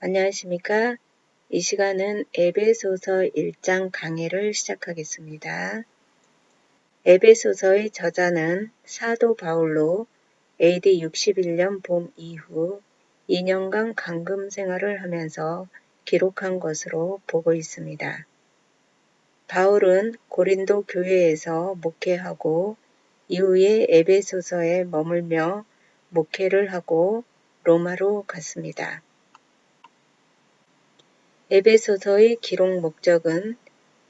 안녕하십니까? 이 시간은 에베소서 1장 강해를 시작하겠습니다. 에베소서의 저자는 사도 바울로 AD 61년 봄 이후 2년간 감금 생활을 하면서 기록한 것으로 보고 있습니다. 바울은 고린도 교회에서 목회하고 이후에 에베소서에 머물며 목회를 하고 로마로 갔습니다. 에베소서의 기록 목적은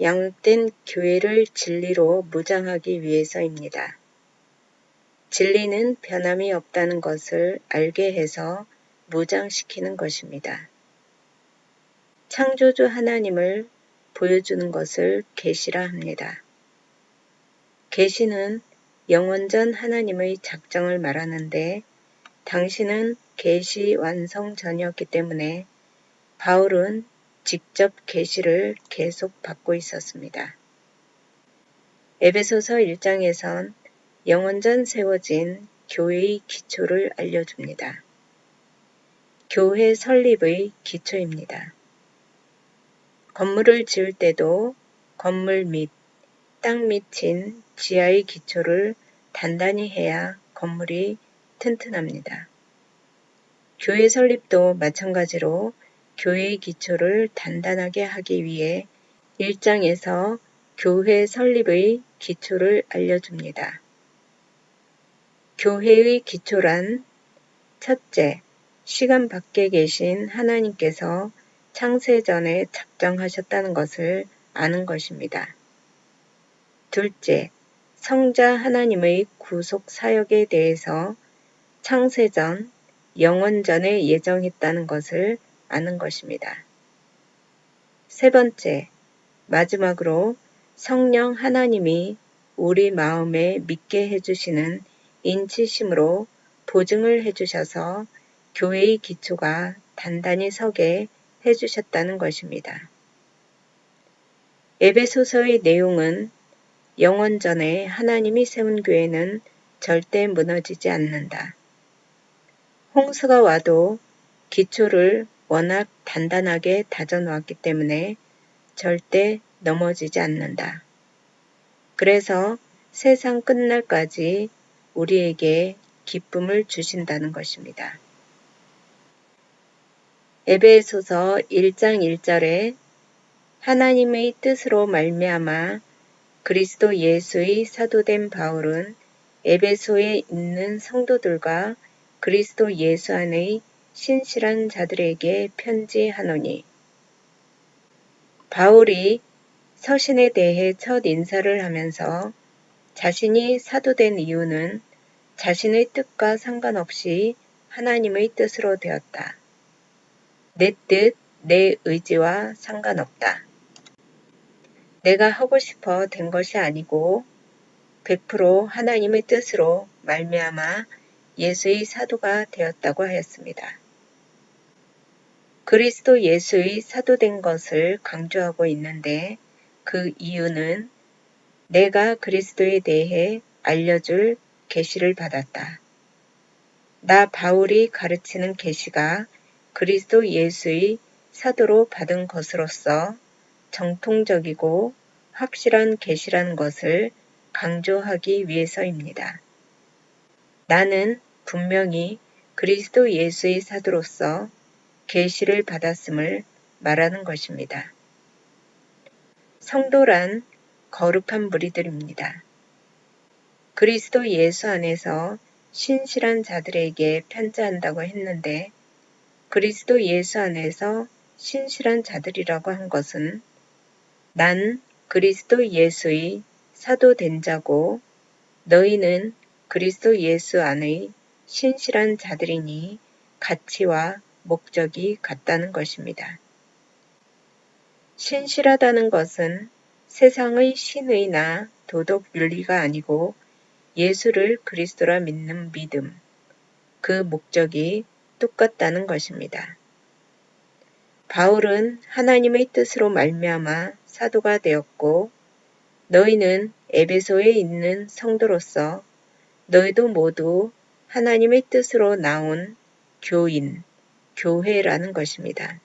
양육된 교회를 진리로 무장하기 위해서입니다. 진리는 변함이 없다는 것을 알게 해서 무장시키는 것입니다. 창조주 하나님을 보여주는 것을 계시라 합니다. 계시는 영원전 하나님의 작정을 말하는데 당시는 계시 완성 전이었기 때문에 바울은 직접 계시를 계속 받고 있었습니다. 에베소서 1장에선 영원전 세워진 교회의 기초를 알려줍니다. 교회 설립의 기초입니다. 건물을 지을 때도 건물 밑, 땅 밑인 지하의 기초를 단단히 해야 건물이 튼튼합니다. 교회 설립도 마찬가지로 교회의 기초를 단단하게 하기 위해 1장에서 교회 설립의 기초를 알려줍니다. 교회의 기초란 첫째, 시간 밖에 계신 하나님께서 창세전에 작정하셨다는 것을 아는 것입니다. 둘째, 성자 하나님의 구속 사역에 대해서 창세전, 영원전에 예정했다는 것을 아는 것입니다. 세 번째, 마지막으로 성령 하나님이 우리 마음에 믿게 해주시는 인치심으로 보증을 해주셔서 교회의 기초가 단단히 서게 해주셨다는 것입니다. 에베소서의 내용은 영원전에 하나님이 세운 교회는 절대 무너지지 않는다. 홍수가 와도 기초를 워낙 단단하게 다져놓았기 때문에 절대 넘어지지 않는다. 그래서 세상 끝날까지 우리에게 기쁨을 주신다는 것입니다. 에베소서 1장 1절에 하나님의 뜻으로 말미암아 그리스도 예수의 사도된 바울은 에베소에 있는 성도들과 그리스도 예수 안의 신실한 자들에게 편지하노니. 바울이 서신에 대해 첫 인사를 하면서 자신이 사도된 이유는 자신의 뜻과 상관없이 하나님의 뜻으로 되었다. 내 뜻, 내 의지와 상관없다. 내가 하고 싶어 된 것이 아니고 100% 하나님의 뜻으로 말미암아 예수의 사도가 되었다고 하였습니다. 그리스도 예수의 사도된 것을 강조하고 있는데 그 이유는 내가 그리스도에 대해 알려줄 계시를 받았다. 나 바울이 가르치는 계시가 그리스도 예수의 사도로 받은 것으로서 정통적이고 확실한 계시라는 것을 강조하기 위해서입니다. 나는 분명히 그리스도 예수의 사도로서 계시를 받았음을 말하는 것입니다. 성도란 거룩한 무리들입니다. 그리스도 예수 안에서 신실한 자들에게 편지한다고 했는데 그리스도 예수 안에서 신실한 자들이라고 한 것은 난 그리스도 예수의 사도된 자고 너희는 그리스도 예수 안의 신실한 자들이니 가치와 목적이 같다는 것입니다. 신실하다는 것은 세상의 신의나 도덕 윤리가 아니고 예수를 그리스도라 믿는 믿음, 그 목적이 똑같다는 것입니다. 바울은 하나님의 뜻으로 말미암아 사도가 되었고 너희는 에베소에 있는 성도로서 너희도 모두 하나님의 뜻으로 나온 교인, 교회라는 것입니다.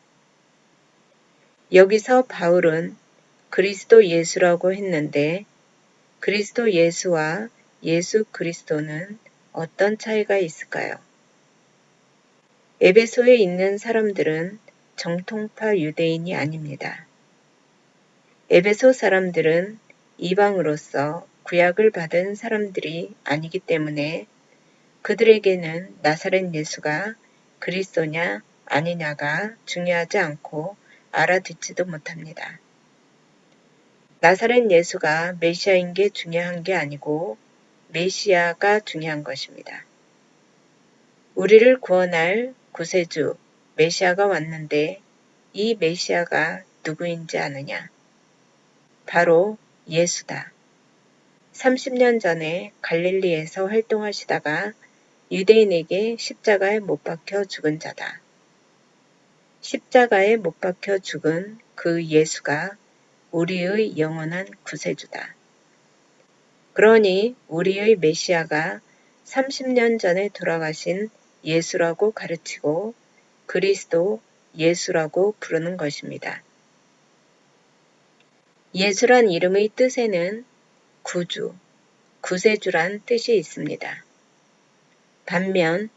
여기서 바울은 그리스도 예수라고 했는데 그리스도 예수와 예수 그리스도는 어떤 차이가 있을까요? 에베소에 있는 사람들은 정통파 유대인이 아닙니다. 에베소 사람들은 이방으로서 구약을 받은 사람들이 아니기 때문에 그들에게는 나사렛 예수가 그리스도냐 아니냐가 중요하지 않고 알아듣지도 못합니다. 나사렛 예수가 메시아인 게 중요한 게 아니고 메시아가 중요한 것입니다. 우리를 구원할 구세주 메시아가 왔는데 이 메시아가 누구인지 아느냐? 바로 예수다. 30년 전에 갈릴리에서 활동하시다가 유대인에게 십자가에 못 박혀 죽은 자다. 십자가에 못 박혀 죽은 그 예수가 우리의 영원한 구세주다. 그러니 우리의 메시아가 30년 전에 돌아가신 예수라고 가르치고 그리스도 예수라고 부르는 것입니다. 예수란 이름의 뜻에는 구주, 구세주란 뜻이 있습니다. 반면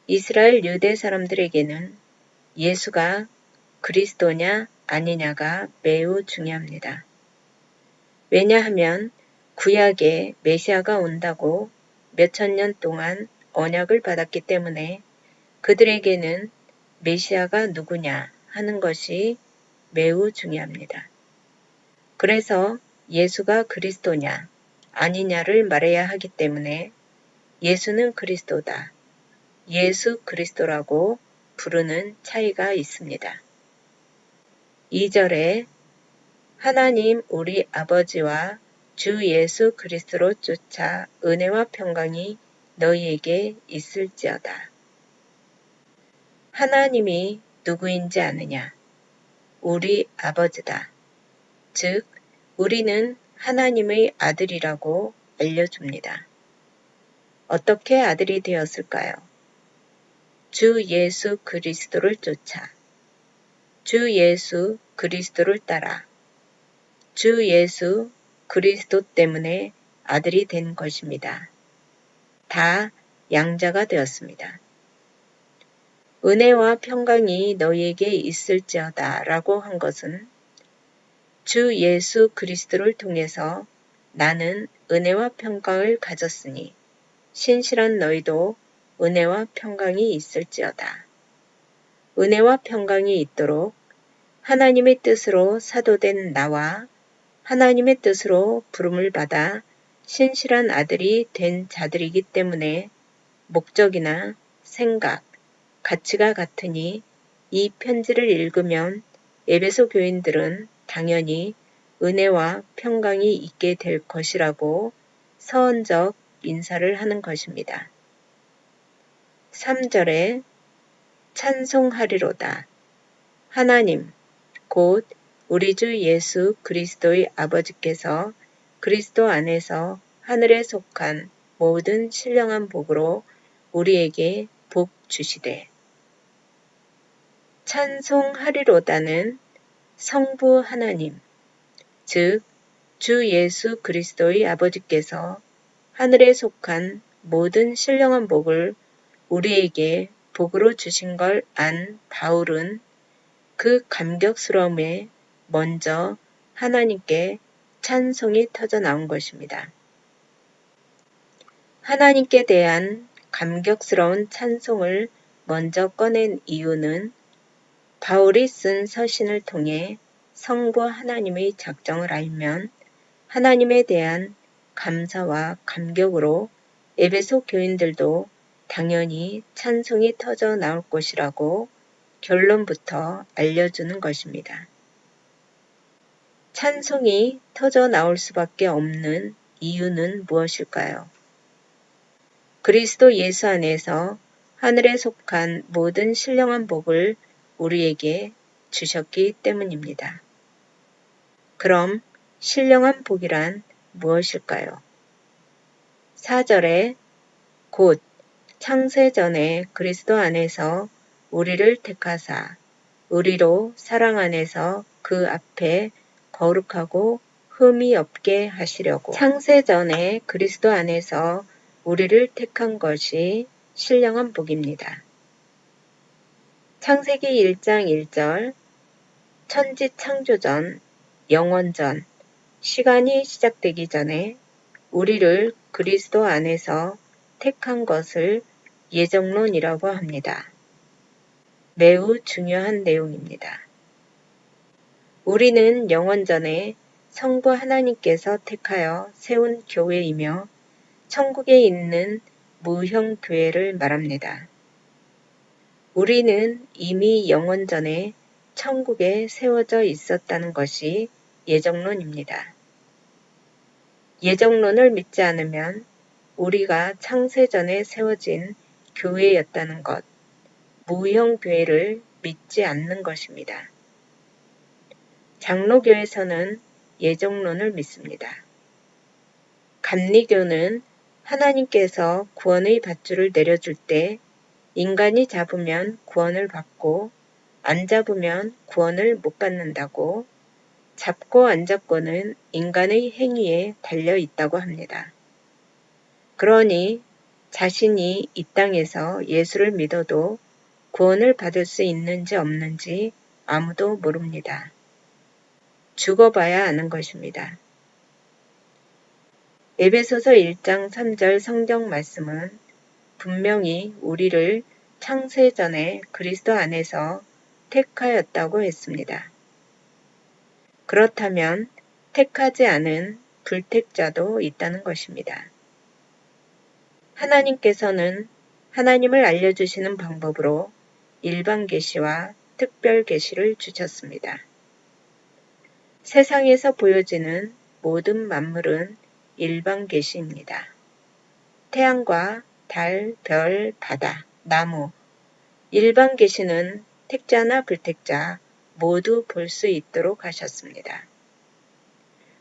이스라엘 유대 사람들에게는 예수가 그리스도냐 아니냐가 매우 중요합니다. 왜냐하면 구약에 메시아가 온다고 몇천 년 동안 언약을 받았기 때문에 그들에게는 메시아가 누구냐 하는 것이 매우 중요합니다. 그래서 예수가 그리스도냐 아니냐를 말해야 하기 때문에 예수는 그리스도다, 예수 그리스도라고 부르는 차이가 있습니다. 2절에 하나님 우리 아버지와 주 예수 그리스도로 쫓아 은혜와 평강이 너희에게 있을지어다. 하나님이 누구인지 아느냐? 우리 아버지다. 즉, 우리는 하나님의 아들이라고 알려줍니다. 어떻게 아들이 되었을까요? 주 예수 그리스도를 쫓아, 주 예수 그리스도를 따라, 주 예수 그리스도 때문에 아들이 된 것입니다. 다 양자가 되었습니다. 은혜와 평강이 너희에게 있을지어다 라고 한 것은 주 예수 그리스도를 통해서 나는 은혜와 평강을 가졌으니 신실한 너희도 은혜와 평강이 있을지어다. 은혜와 평강이 있도록 하나님의 뜻으로 사도된 나와 하나님의 뜻으로 부름을 받아 신실한 아들이 된 자들이기 때문에 목적이나 생각, 가치가 같으니 이 편지를 읽으면 에베소 교인들은 당연히 은혜와 평강이 있게 될 것이라고 서원적 인사를 하는 것입니다. 3절에 찬송하리로다. 하나님, 곧 우리 주 예수 그리스도의 아버지께서 그리스도 안에서 하늘에 속한 모든 신령한 복으로 우리에게 복 주시되. 찬송하리로다는 성부 하나님, 즉 주 예수 그리스도의 아버지께서 하늘에 속한 모든 신령한 복을 우리에게 복으로 주신 걸 안 바울은 그 감격스러움에 먼저 하나님께 찬송이 터져 나온 것입니다. 하나님께 대한 감격스러운 찬송을 먼저 꺼낸 이유는 바울이 쓴 서신을 통해 성부 하나님의 작정을 알면 하나님에 대한 감사와 감격으로 에베소 교인들도 당연히 찬송이 터져 나올 것이라고 결론부터 알려주는 것입니다. 찬송이 터져 나올 수밖에 없는 이유는 무엇일까요? 그리스도 예수 안에서 하늘에 속한 모든 신령한 복을 우리에게 주셨기 때문입니다. 그럼 신령한 복이란 무엇일까요? 4절에 곧 창세전에 그리스도 안에서 우리를 택하사 우리로 사랑 안에서 그 앞에 거룩하고 흠이 없게 하시려고 창세전에 그리스도 안에서 우리를 택한 것이 신령한 복입니다. 창세기 1장 1절 천지 창조전, 영원전, 시간이 시작되기 전에 우리를 그리스도 안에서 택한 것을 예정론이라고 합니다. 매우 중요한 내용입니다. 우리는 영원전에 성부 하나님께서 택하여 세운 교회이며 천국에 있는 무형 교회를 말합니다. 우리는 이미 영원전에 천국에 세워져 있었다는 것이 예정론입니다. 예정론을 믿지 않으면 우리가 창세전에 세워진 교회였다는 것, 무형 교회를 믿지 않는 것입니다. 장로교에서는 예정론을 믿습니다. 감리교는 하나님께서 구원의 밧줄을 내려줄 때 인간이 잡으면 구원을 받고 안 잡으면 구원을 못 받는다고 잡고 안 잡고는 인간의 행위에 달려 있다고 합니다. 그러니 자신이 이 땅에서 예수를 믿어도 구원을 받을 수 있는지 없는지 아무도 모릅니다. 죽어봐야 아는 것입니다. 에베소서 1장 3절 성경 말씀은 분명히 우리를 창세전에 그리스도 안에서 택하였다고 했습니다. 그렇다면 택하지 않은 불택자도 있다는 것입니다. 하나님께서는 하나님을 알려주시는 방법으로 일반 계시와 특별 계시를 주셨습니다. 세상에서 보여지는 모든 만물은 일반 계시입니다. 태양과 달, 별, 바다, 나무, 일반 계시는 택자나 불택자 모두 볼 수 있도록 하셨습니다.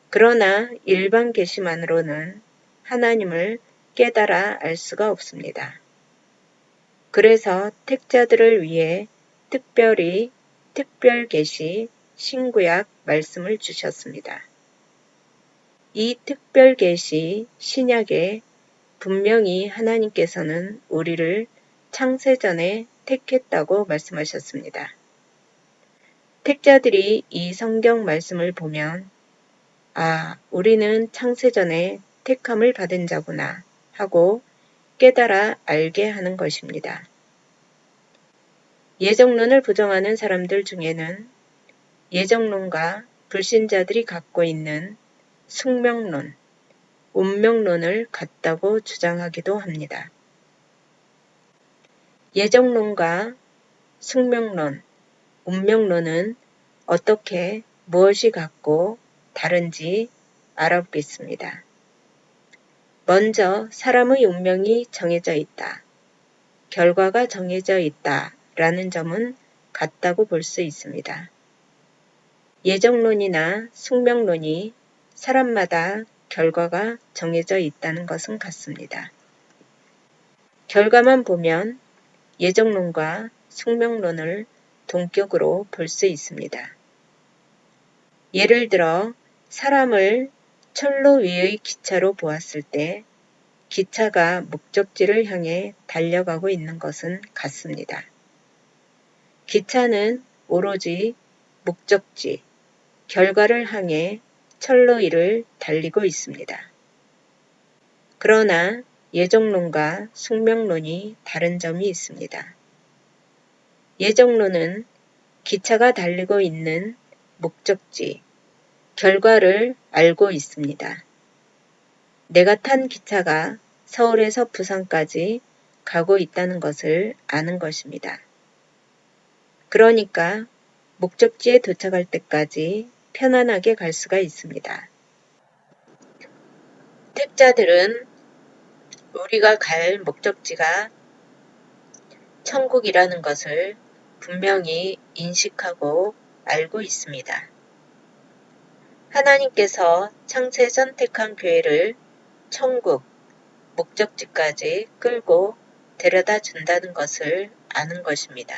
그러나 일반 계시만으로는 하나님을 깨달아 알 수가 없습니다. 그래서 택자들을 위해 특별히 특별 계시, 신구약 말씀을 주셨습니다. 이 특별 계시, 신약에 분명히 하나님께서는 우리를 창세전에 택했다고 말씀하셨습니다. 택자들이 이 성경 말씀을 보면 우리는 창세전에 택함을 받은 자구나 하고 깨달아 알게 하는 것입니다. 예정론을 부정하는 사람들 중에는 예정론과 불신자들이 갖고 있는 숙명론, 운명론을 같다고 주장하기도 합니다. 예정론과 숙명론, 운명론은 어떻게 무엇이 같고 다른지 알아보겠습니다. 먼저 사람의 운명이 정해져 있다, 결과가 정해져 있다 라는 점은 같다고 볼 수 있습니다. 예정론이나 숙명론이 사람마다 결과가 정해져 있다는 것은 같습니다. 결과만 보면 예정론과 숙명론을 동격으로 볼 수 있습니다. 예를 들어 사람을 철로 위의 기차로 보았을 때 기차가 목적지를 향해 달려가고 있는 것은 같습니다. 기차는 오로지 목적지, 결과를 향해 철로 위를 달리고 있습니다. 그러나 예정론과 숙명론이 다른 점이 있습니다. 예정론은 기차가 달리고 있는 목적지, 결과를 알고 있습니다. 내가 탄 기차가 서울에서 부산까지 가고 있다는 것을 아는 것입니다. 그러니까 목적지에 도착할 때까지 편안하게 갈 수가 있습니다. 택자들은 우리가 갈 목적지가 천국이라는 것을 분명히 인식하고 알고 있습니다. 하나님께서 창세전 택한 교회를 천국, 목적지까지 끌고 데려다 준다는 것을 아는 것입니다.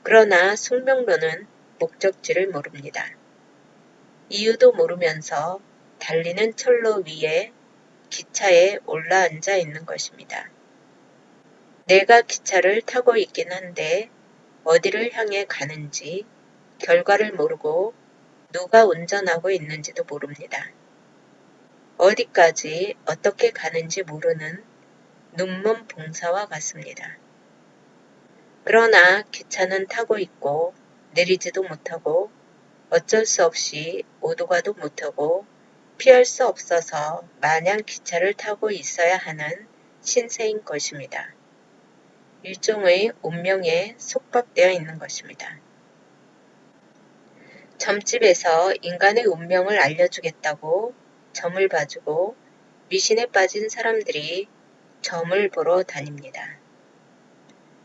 그러나 숙명론은 목적지를 모릅니다. 이유도 모르면서 달리는 철로 위에 기차에 올라앉아 있는 것입니다. 내가 기차를 타고 있긴 한데 어디를 향해 가는지 결과를 모르고 누가 운전하고 있는지도 모릅니다. 어디까지 어떻게 가는지 모르는 눈먼 봉사와 같습니다. 그러나 기차는 타고 있고 내리지도 못하고 어쩔 수 없이 오도 가도 못하고 피할 수 없어서 마냥 기차를 타고 있어야 하는 신세인 것입니다. 일종의 운명에 속박되어 있는 것입니다. 점집에서 인간의 운명을 알려주겠다고 점을 봐주고 미신에 빠진 사람들이 점을 보러 다닙니다.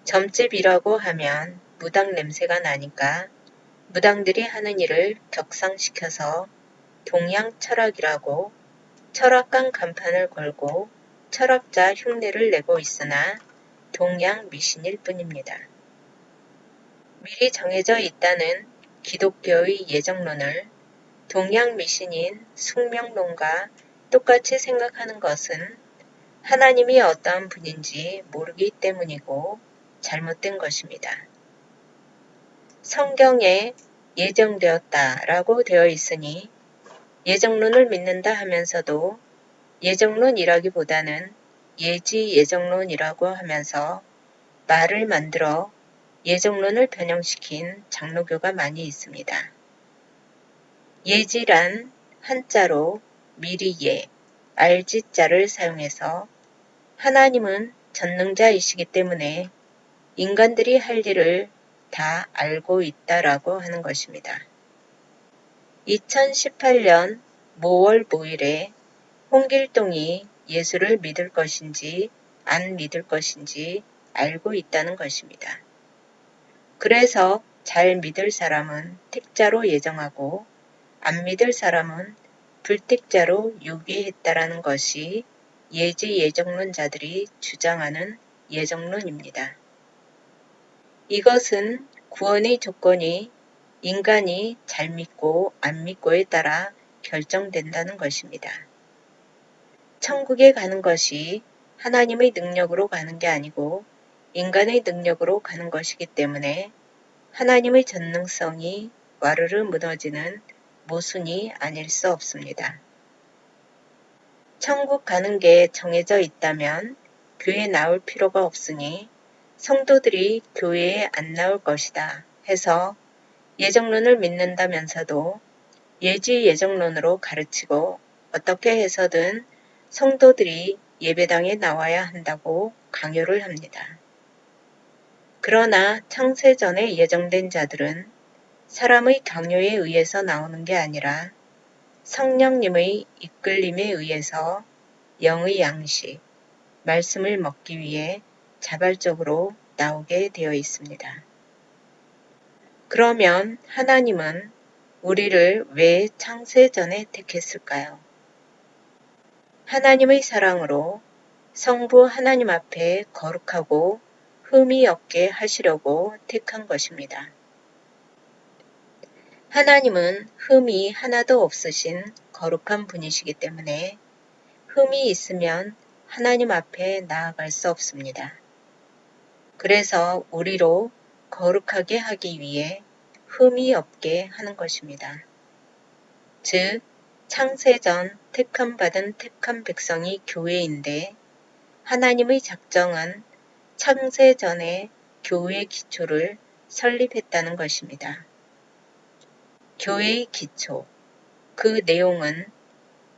점집이라고 하면 무당 냄새가 나니까 무당들이 하는 일을 격상시켜서 동양 철학이라고 철학관 간판을 걸고 철학자 흉내를 내고 있으나 동양 미신일 뿐입니다. 미리 정해져 있다는 기독교의 예정론을 동양 미신인 숙명론과 똑같이 생각하는 것은 하나님이 어떠한 분인지 모르기 때문이고 잘못된 것입니다. 성경에 예정되었다라고 되어 있으니 예정론을 믿는다 하면서도 예정론이라기보다는 예지 예정론이라고 하면서 말을 만들어 예정론을 변형시킨 장로교가 많이 있습니다. 예지란 한자로 미리예, 알지자를 사용해서 하나님은 전능자이시기 때문에 인간들이 할 일을 다 알고 있다라고 하는 것입니다. 2018년 모월 모일에 홍길동이 예수를 믿을 것인지 안 믿을 것인지 알고 있다는 것입니다. 그래서 잘 믿을 사람은 택자로 예정하고 안 믿을 사람은 불택자로 유기했다라는 것이 예지 예정론자들이 주장하는 예정론입니다. 이것은 구원의 조건이 인간이 잘 믿고 안 믿고에 따라 결정된다는 것입니다. 천국에 가는 것이 하나님의 능력으로 가는 게 아니고 인간의 능력으로 가는 것이기 때문에 하나님의 전능성이 와르르 무너지는 모순이 아닐 수 없습니다. 천국 가는 게 정해져 있다면 교회 나올 필요가 없으니 성도들이 교회에 안 나올 것이다 해서 예정론을 믿는다면서도 예지 예정론으로 가르치고 어떻게 해서든 성도들이 예배당에 나와야 한다고 강요를 합니다. 그러나 창세전에 예정된 자들은 사람의 강요에 의해서 나오는 게 아니라 성령님의 이끌림에 의해서 영의 양식, 말씀을 먹기 위해 자발적으로 나오게 되어 있습니다. 그러면 하나님은 우리를 왜 창세전에 택했을까요? 하나님의 사랑으로 성부 하나님 앞에 거룩하고 흠이 없게 하시려고 택한 것입니다. 하나님은 흠이 하나도 없으신 거룩한 분이시기 때문에 흠이 있으면 하나님 앞에 나아갈 수 없습니다. 그래서 우리로 거룩하게 하기 위해 흠이 없게 하는 것입니다. 즉, 창세전 택함받은 택한 백성이 교회인데 하나님의 작정은 창세전에 교회의 기초를 설립했다는 것입니다. 교회의 기초, 그 내용은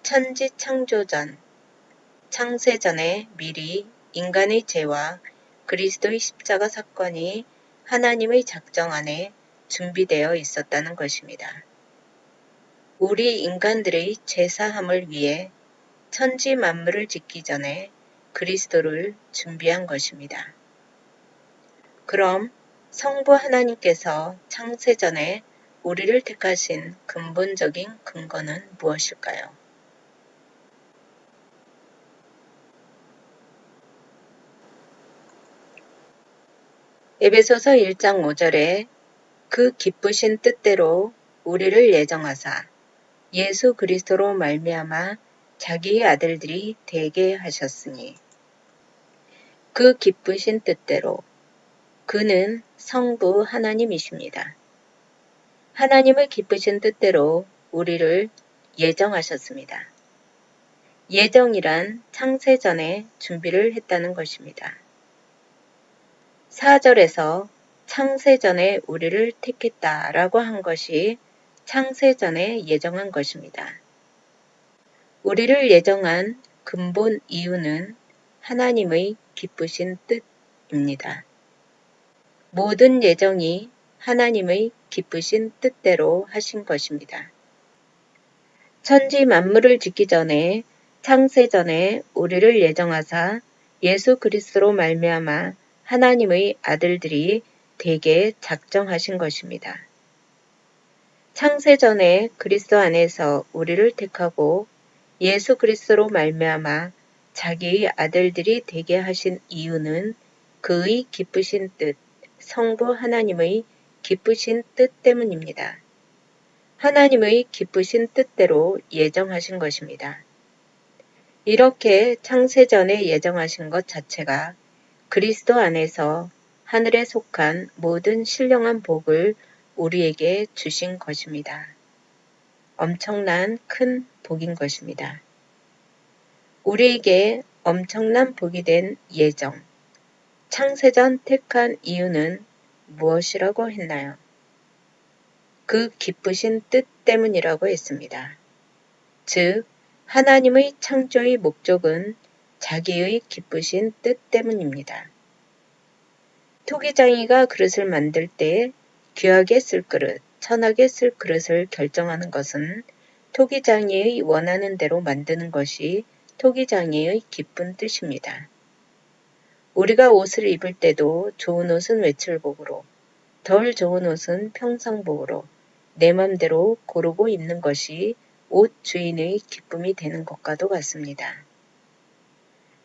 천지 창조전, 창세전에 미리 인간의 죄와 그리스도의 십자가 사건이 하나님의 작정 안에 준비되어 있었다는 것입니다. 우리 인간들의 죄사함을 위해 천지 만물을 짓기 전에 그리스도를 준비한 것입니다. 그럼 성부 하나님께서 창세전에 우리를 택하신 근본적인 근거는 무엇일까요? 에베소서 1장 5절에 그 기쁘신 뜻대로 우리를 예정하사 예수 그리스도로 말미암아 자기의 아들들이 되게 하셨으니 그 기쁘신 뜻대로 그는 성부 하나님이십니다. 하나님의 기쁘신 뜻대로 우리를 예정하셨습니다. 예정이란 창세전에 준비를 했다는 것입니다. 4절에서 창세전에 우리를 택했다라고 한 것이 창세전에 예정한 것입니다. 우리를 예정한 근본 이유는 하나님의 기쁘신 뜻입니다. 모든 예정이 하나님의 기쁘신 뜻대로 하신 것입니다. 천지 만물을 짓기 전에 창세전에 우리를 예정하사 예수 그리스도로 말미암아 하나님의 아들들이 되게 작정하신 것입니다. 창세전에 그리스도 안에서 우리를 택하고 예수 그리스도로 말미암아 자기의 아들들이 되게 하신 이유는 그의 기쁘신 뜻, 성부 하나님의 기쁘신 뜻 때문입니다. 하나님의 기쁘신 뜻대로 예정하신 것입니다. 이렇게 창세전에 예정하신 것 자체가 그리스도 안에서 하늘에 속한 모든 신령한 복을 우리에게 주신 것입니다. 엄청난 큰 복인 것입니다. 우리에게 엄청난 복이 된 예정, 창세전 택한 이유는 무엇이라고 했나요? 그 기쁘신 뜻 때문이라고 했습니다. 즉, 하나님의 창조의 목적은 자기의 기쁘신 뜻 때문입니다. 토기장이가 그릇을 만들 때 귀하게 쓸 그릇, 천하게 쓸 그릇을 결정하는 것은 토기장이의 원하는 대로 만드는 것이 토기장이의 기쁜 뜻입니다. 우리가 옷을 입을 때도 좋은 옷은 외출복으로, 덜 좋은 옷은 평상복으로 내 맘대로 고르고 입는 것이 옷 주인의 기쁨이 되는 것과도 같습니다.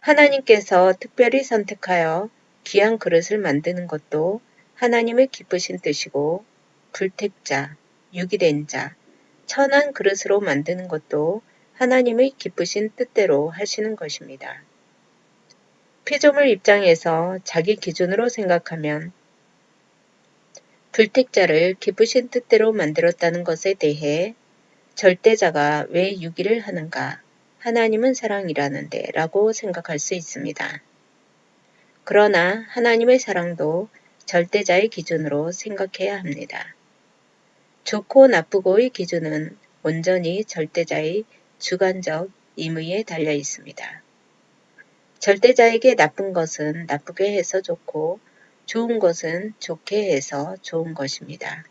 하나님께서 특별히 선택하여 귀한 그릇을 만드는 것도 하나님의 기쁘신 뜻이고 불택자, 유기된 자, 천한 그릇으로 만드는 것도 하나님의 기쁘신 뜻대로 하시는 것입니다. 피조물 입장에서 자기 기준으로 생각하면 불택자를 기쁘신 뜻대로 만들었다는 것에 대해 절대자가 왜 유기를 하는가? 하나님은 사랑이라는데 라고 생각할 수 있습니다. 그러나 하나님의 사랑도 절대자의 기준으로 생각해야 합니다. 좋고 나쁘고의 기준은 온전히 절대자의 주관적 임의에 달려 있습니다. 절대자에게 나쁜 것은 나쁘게 해서 좋고 좋은 것은 좋게 해서 좋은 것입니다.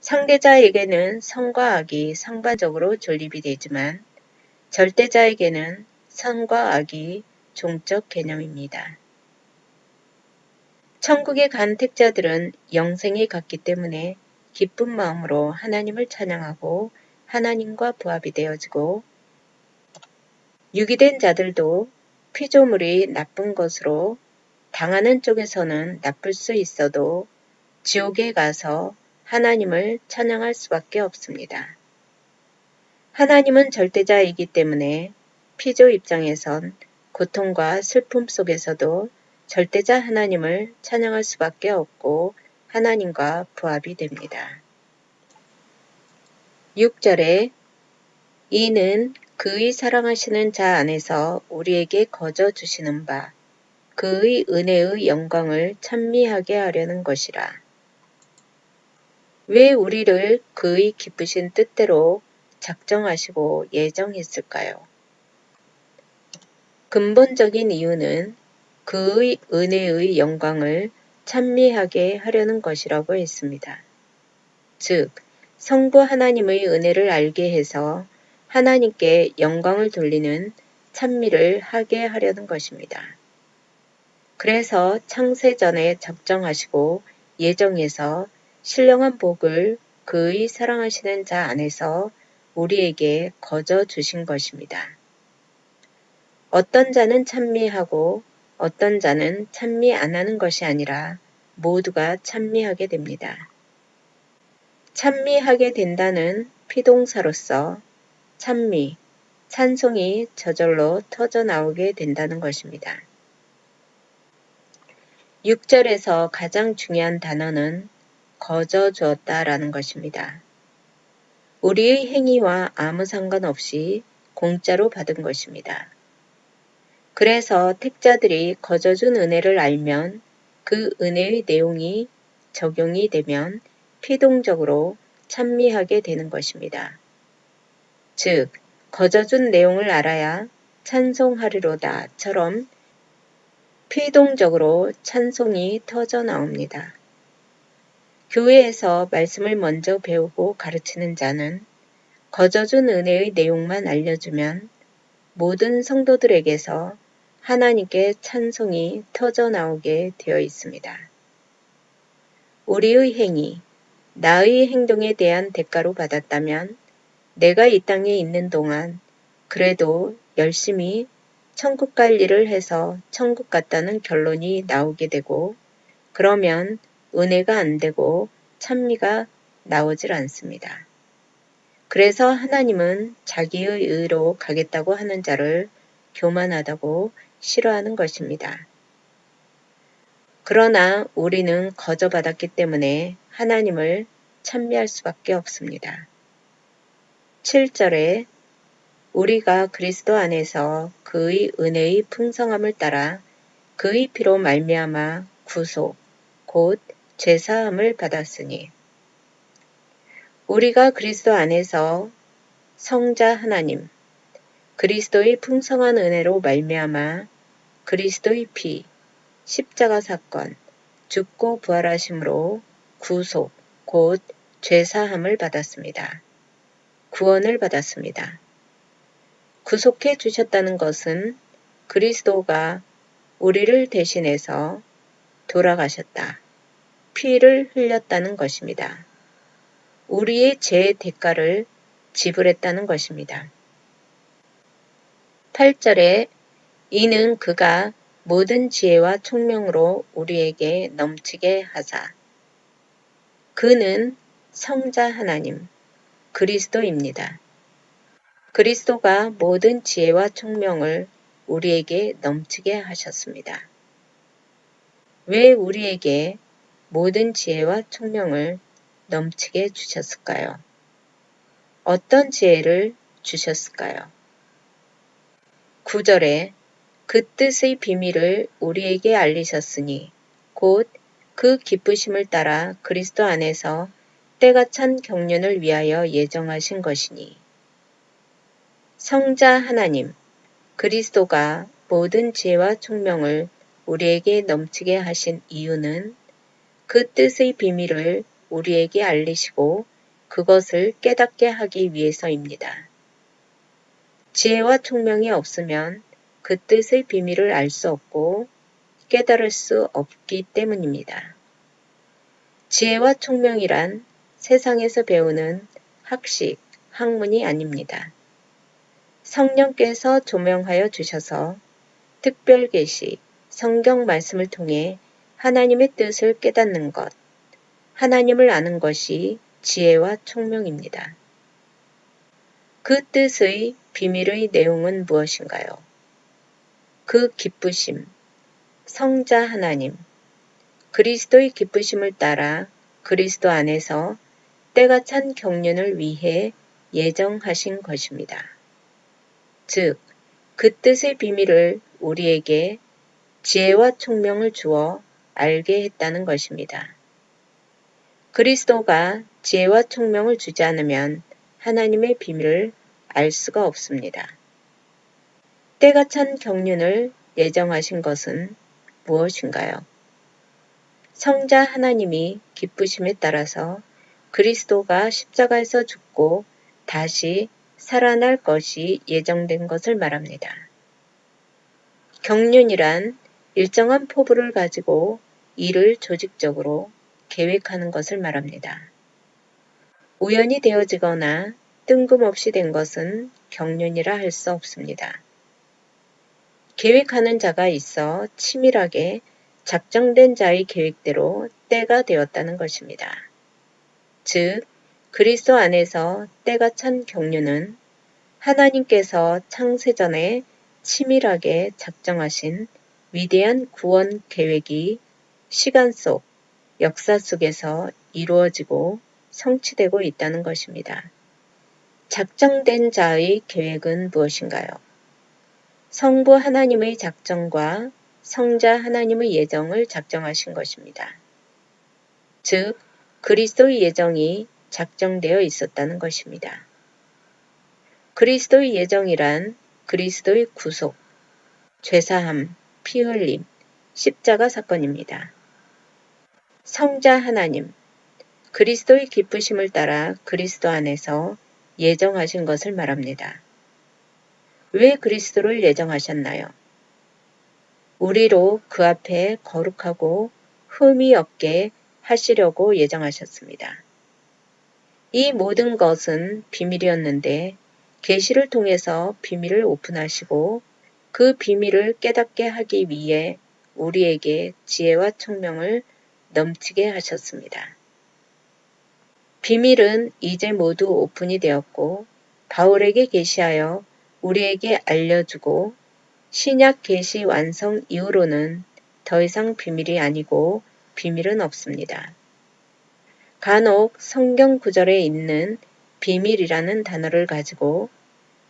상대자에게는 선과 악이 상반적으로 존립이 되지만 절대자에게는 선과 악이 종적 개념입니다. 천국에 간 택자들은 영생에 갔기 때문에 기쁜 마음으로 하나님을 찬양하고 하나님과 부합이 되어지고 유기된 자들도 피조물이 나쁜 것으로 당하는 쪽에서는 나쁠 수 있어도 지옥에 가서 하나님을 찬양할 수밖에 없습니다. 하나님은 절대자이기 때문에 피조 입장에선 고통과 슬픔 속에서도 절대자 하나님을 찬양할 수밖에 없고 하나님과 부합이 됩니다. 6절에 이는 그의 사랑하시는 자 안에서 우리에게 거저 주시는 바 그의 은혜의 영광을 찬미하게 하려는 것이라. 왜 우리를 그의 기쁘신 뜻대로 작정하시고 예정했을까요? 근본적인 이유는 그의 은혜의 영광을 찬미하게 하려는 것이라고 했습니다. 즉, 성부 하나님의 은혜를 알게 해서 하나님께 영광을 돌리는 찬미를 하게 하려는 것입니다. 그래서 창세전에 작정하시고 예정해서 신령한 복을 그의 사랑하시는 자 안에서 우리에게 거저 주신 것입니다. 어떤 자는 찬미하고 어떤 자는 찬미 안 하는 것이 아니라 모두가 찬미하게 됩니다. 찬미하게 된다는 피동사로서 찬미, 찬송이 저절로 터져 나오게 된다는 것입니다. 6절에서 가장 중요한 단어는 거저 주었다라는 것입니다. 우리의 행위와 아무 상관없이 공짜로 받은 것입니다. 그래서 택자들이 거저 준 은혜를 알면 그 은혜의 내용이 적용이 되면 피동적으로 찬미하게 되는 것입니다. 즉, 거저 준 내용을 알아야 찬송하리로다처럼 피동적으로 찬송이 터져 나옵니다. 교회에서 말씀을 먼저 배우고 가르치는 자는 거저 준 은혜의 내용만 알려주면 모든 성도들에게서 하나님께 찬송이 터져 나오게 되어 있습니다. 우리의 행위, 나의 행동에 대한 대가로 받았다면 내가 이 땅에 있는 동안 그래도 열심히 천국 갈 일을 해서 천국 갔다는 결론이 나오게 되고 그러면 은혜가 안 되고 찬미가 나오질 않습니다. 그래서 하나님은 자기의 의로 가겠다고 하는 자를 교만하다고 싫어하는 것입니다. 그러나 우리는 거저 받았기 때문에 하나님을 찬미할 수밖에 없습니다. 7절에 우리가 그리스도 안에서 그의 은혜의 풍성함을 따라 그의 피로 말미암아 구속, 곧 죄사함을 받았으니 우리가 그리스도 안에서 성자 하나님, 그리스도의 풍성한 은혜로 말미암아 그리스도의 피, 십자가 사건, 죽고 부활하심으로 구속, 곧 죄사함을 받았습니다. 구원을 받았습니다. 구속해 주셨다는 것은 그리스도가 우리를 대신해서 돌아가셨다. 피를 흘렸다는 것입니다. 우리의 죄의 대가를 지불했다는 것입니다. 8절에 이는 그가 모든 지혜와 총명으로 우리에게 넘치게 하사. 그는 성자 하나님, 그리스도입니다. 그리스도가 모든 지혜와 총명을 우리에게 넘치게 하셨습니다. 왜 우리에게 모든 지혜와 총명을 넘치게 주셨을까요? 어떤 지혜를 주셨을까요? 9절에 그 뜻의 비밀을 우리에게 알리셨으니 곧 그 기쁘심을 따라 그리스도 안에서 때가 찬 경륜을 위하여 예정하신 것이니 성자 하나님, 그리스도가 모든 지혜와 총명을 우리에게 넘치게 하신 이유는 그 뜻의 비밀을 우리에게 알리시고 그것을 깨닫게 하기 위해서입니다. 지혜와 총명이 없으면 그 뜻의 비밀을 알 수 없고 깨달을 수 없기 때문입니다. 지혜와 총명이란 세상에서 배우는 학식, 학문이 아닙니다. 성령께서 조명하여 주셔서 특별 계시, 성경 말씀을 통해 하나님의 뜻을 깨닫는 것, 하나님을 아는 것이 지혜와 총명입니다. 그 뜻의 비밀의 내용은 무엇인가요? 그 기쁘심, 성자 하나님, 그리스도의 기쁘심을 따라 그리스도 안에서 때가 찬 경륜을 위해 예정하신 것입니다. 즉, 그 뜻의 비밀을 우리에게 지혜와 총명을 주어 알게 했다는 것입니다. 그리스도가 지혜와 총명을 주지 않으면 하나님의 비밀을 알 수가 없습니다. 때가 찬 경륜을 예정하신 것은 무엇인가요? 성자 하나님이 기쁘심에 따라서 그리스도가 십자가에서 죽고 다시 살아날 것이 예정된 것을 말합니다. 경륜이란 일정한 포부를 가지고 일을 조직적으로 계획하는 것을 말합니다. 우연히 되어지거나 뜬금없이 된 것은 경륜이라 할 수 없습니다. 계획하는 자가 있어 치밀하게 작정된 자의 계획대로 때가 되었다는 것입니다. 즉, 그리스도 안에서 때가 찬 경륜은 하나님께서 창세전에 치밀하게 작정하신 위대한 구원 계획이 시간 속, 역사 속에서 이루어지고 성취되고 있다는 것입니다. 작정된 자의 계획은 무엇인가요? 성부 하나님의 작정과 성자 하나님의 예정을 작정하신 것입니다. 즉, 그리스도의 예정이 작정되어 있었다는 것입니다. 그리스도의 예정이란 그리스도의 구속, 죄사함, 피 흘림, 십자가 사건입니다. 성자 하나님, 그리스도의 기쁘심을 따라 그리스도 안에서 예정하신 것을 말합니다. 왜 그리스도를 예정하셨나요? 우리로 그 앞에 거룩하고 흠이 없게 하시려고 예정하셨습니다. 이 모든 것은 비밀이었는데 계시를 통해서 비밀을 오픈하시고 그 비밀을 깨닫게 하기 위해 우리에게 지혜와 총명을 넘치게 하셨습니다. 비밀은 이제 모두 오픈이 되었고 바울에게 계시하여 우리에게 알려주고 신약 계시 완성 이후로는 더 이상 비밀이 아니고 비밀은 없습니다. 간혹 성경 구절에 있는 비밀이라는 단어를 가지고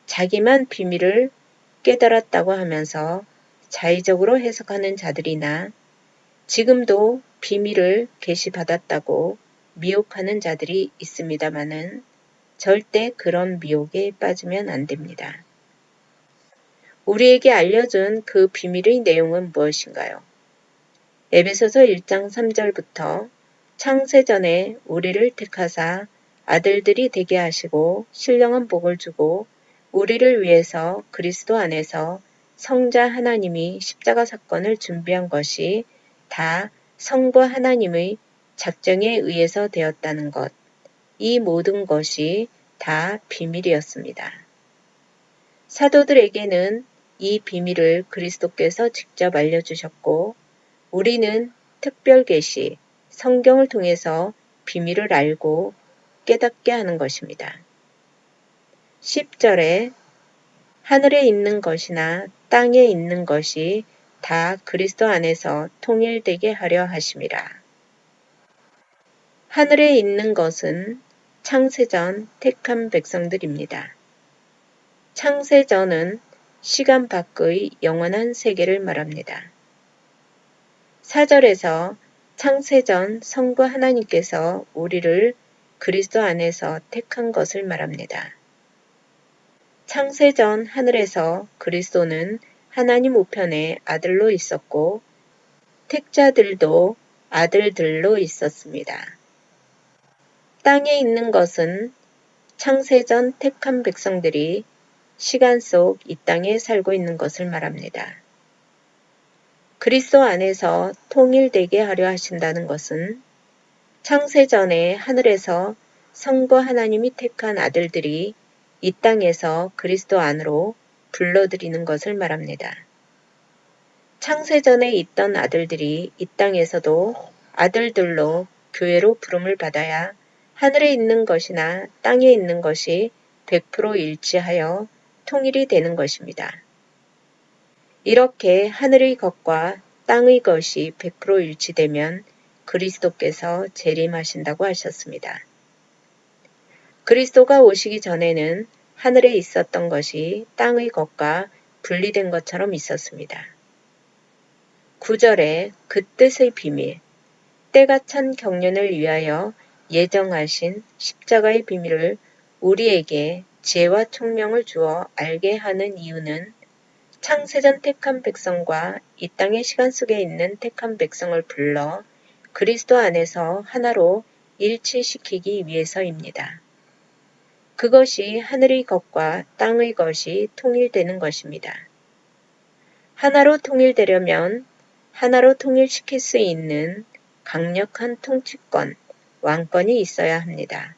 자기만 비밀을 깨달았다고 하면서 자의적으로 해석하는 자들이나 지금도 비밀을 계시받았다고 미혹하는 자들이 있습니다마는 절대 그런 미혹에 빠지면 안 됩니다. 우리에게 알려준 그 비밀의 내용은 무엇인가요? 에베소서 1장 3절부터 창세전에 우리를 택하사 아들들이 되게 하시고 신령한 복을 주고 우리를 위해서 그리스도 안에서 성자 하나님이 십자가 사건을 준비한 것이 다 성부 하나님의 작정에 의해서 되었다는 것, 이 모든 것이 다 비밀이었습니다. 사도들에게는 이 비밀을 그리스도께서 직접 알려주셨고 우리는 특별 계시, 성경을 통해서 비밀을 알고 깨닫게 하는 것입니다. 10절에 하늘에 있는 것이나 땅에 있는 것이 다 그리스도 안에서 통일되게 하려 하심이라. 하늘에 있는 것은 창세전 택한 백성들입니다. 창세전은 시간 밖의 영원한 세계를 말합니다. 4절에서 창세전 성부 하나님께서 우리를 그리스도 안에서 택한 것을 말합니다. 창세전 하늘에서 그리스도는 하나님 우편에 아들로 있었고 택자들도 아들들로 있었습니다. 땅에 있는 것은 창세전 택한 백성들이 시간 속 이 땅에 살고 있는 것을 말합니다. 그리스도 안에서 통일되게 하려 하신다는 것은 창세전에 하늘에서 성부 하나님이 택한 아들들이 이 땅에서 그리스도 안으로 불러들이는 것을 말합니다. 창세전에 있던 아들들이 이 땅에서도 아들들로 교회로 부름을 받아야 하늘에 있는 것이나 땅에 있는 것이 100% 일치하여 통일이 되는 것입니다. 이렇게 하늘의 것과 땅의 것이 100% 일치되면 그리스도께서 재림하신다고 하셨습니다. 그리스도가 오시기 전에는 하늘에 있었던 것이 땅의 것과 분리된 것처럼 있었습니다. 9절에 그 뜻의 비밀, 때가 찬 경륜을 위하여 예정하신 십자가의 비밀을 우리에게 지혜와 총명을 주어 알게 하는 이유는 창세전 택한 백성과 이 땅의 시간 속에 있는 택한 백성을 불러 그리스도 안에서 하나로 일치시키기 위해서입니다. 그것이 하늘의 것과 땅의 것이 통일되는 것입니다. 하나로 통일되려면 하나로 통일시킬 수 있는 강력한 통치권, 왕권이 있어야 합니다.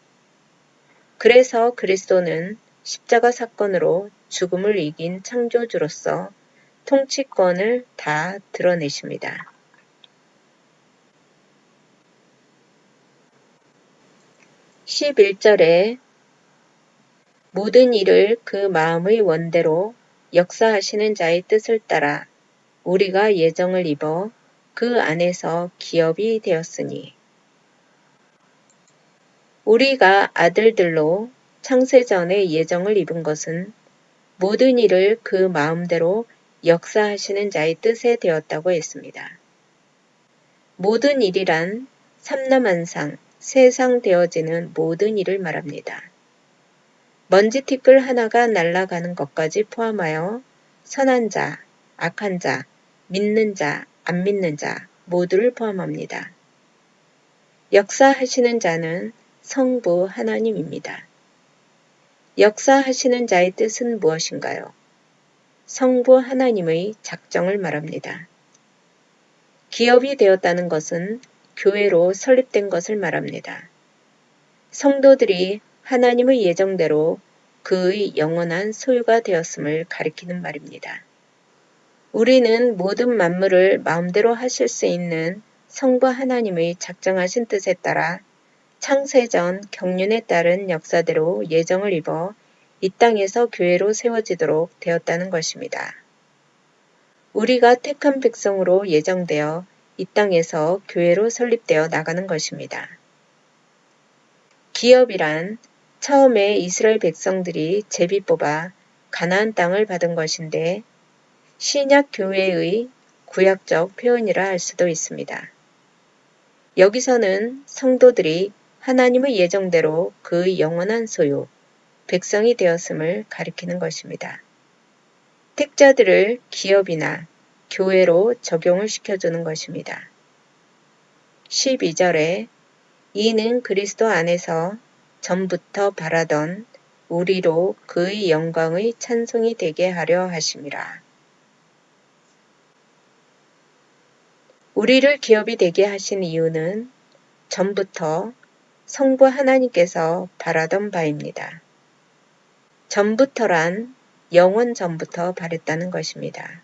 그래서 그리스도는 십자가 사건으로 죽음을 이긴 창조주로서 통치권을 다 드러내십니다. 11절에 모든 일을 그 마음의 원대로 역사하시는 자의 뜻을 따라 우리가 예정을 입어 그 안에서 기업이 되었으니 우리가 아들들로 창세전에 예정을 입은 것은 모든 일을 그 마음대로 역사하시는 자의 뜻에 되었다고 했습니다. 모든 일이란 삼라만상, 세상 되어지는 모든 일을 말합니다. 먼지티끌 하나가 날아가는 것까지 포함하여 선한 자, 악한 자, 믿는 자, 안 믿는 자 모두를 포함합니다. 역사하시는 자는 성부 하나님입니다. 역사하시는 자의 뜻은 무엇인가요? 성부 하나님의 작정을 말합니다. 기업이 되었다는 것은 교회로 설립된 것을 말합니다. 성도들이 하나님의 예정대로 그의 영원한 소유가 되었음을 가리키는 말입니다. 우리는 모든 만물을 마음대로 하실 수 있는 성부 하나님의 작정하신 뜻에 따라 창세전 경륜에 따른 역사대로 예정을 입어 이 땅에서 교회로 세워지도록 되었다는 것입니다. 우리가 택한 백성으로 예정되어 이 땅에서 교회로 설립되어 나가는 것입니다. 기업이란 처음에 이스라엘 백성들이 제비 뽑아 가나안 땅을 받은 것인데 신약 교회의 구약적 표현이라 할 수도 있습니다. 여기서는 성도들이 하나님의 예정대로 그의 영원한 소유, 백성이 되었음을 가리키는 것입니다. 택자들을 기업이나 교회로 적용을 시켜주는 것입니다. 12절에 이는 그리스도 안에서 전부터 바라던 우리로 그의 영광의 찬송이 되게 하려 하심이라. 우리를 기업이 되게 하신 이유는 전부터 성부 하나님께서 바라던 바입니다. 전부터란 영원 전부터 바랬다는 것입니다.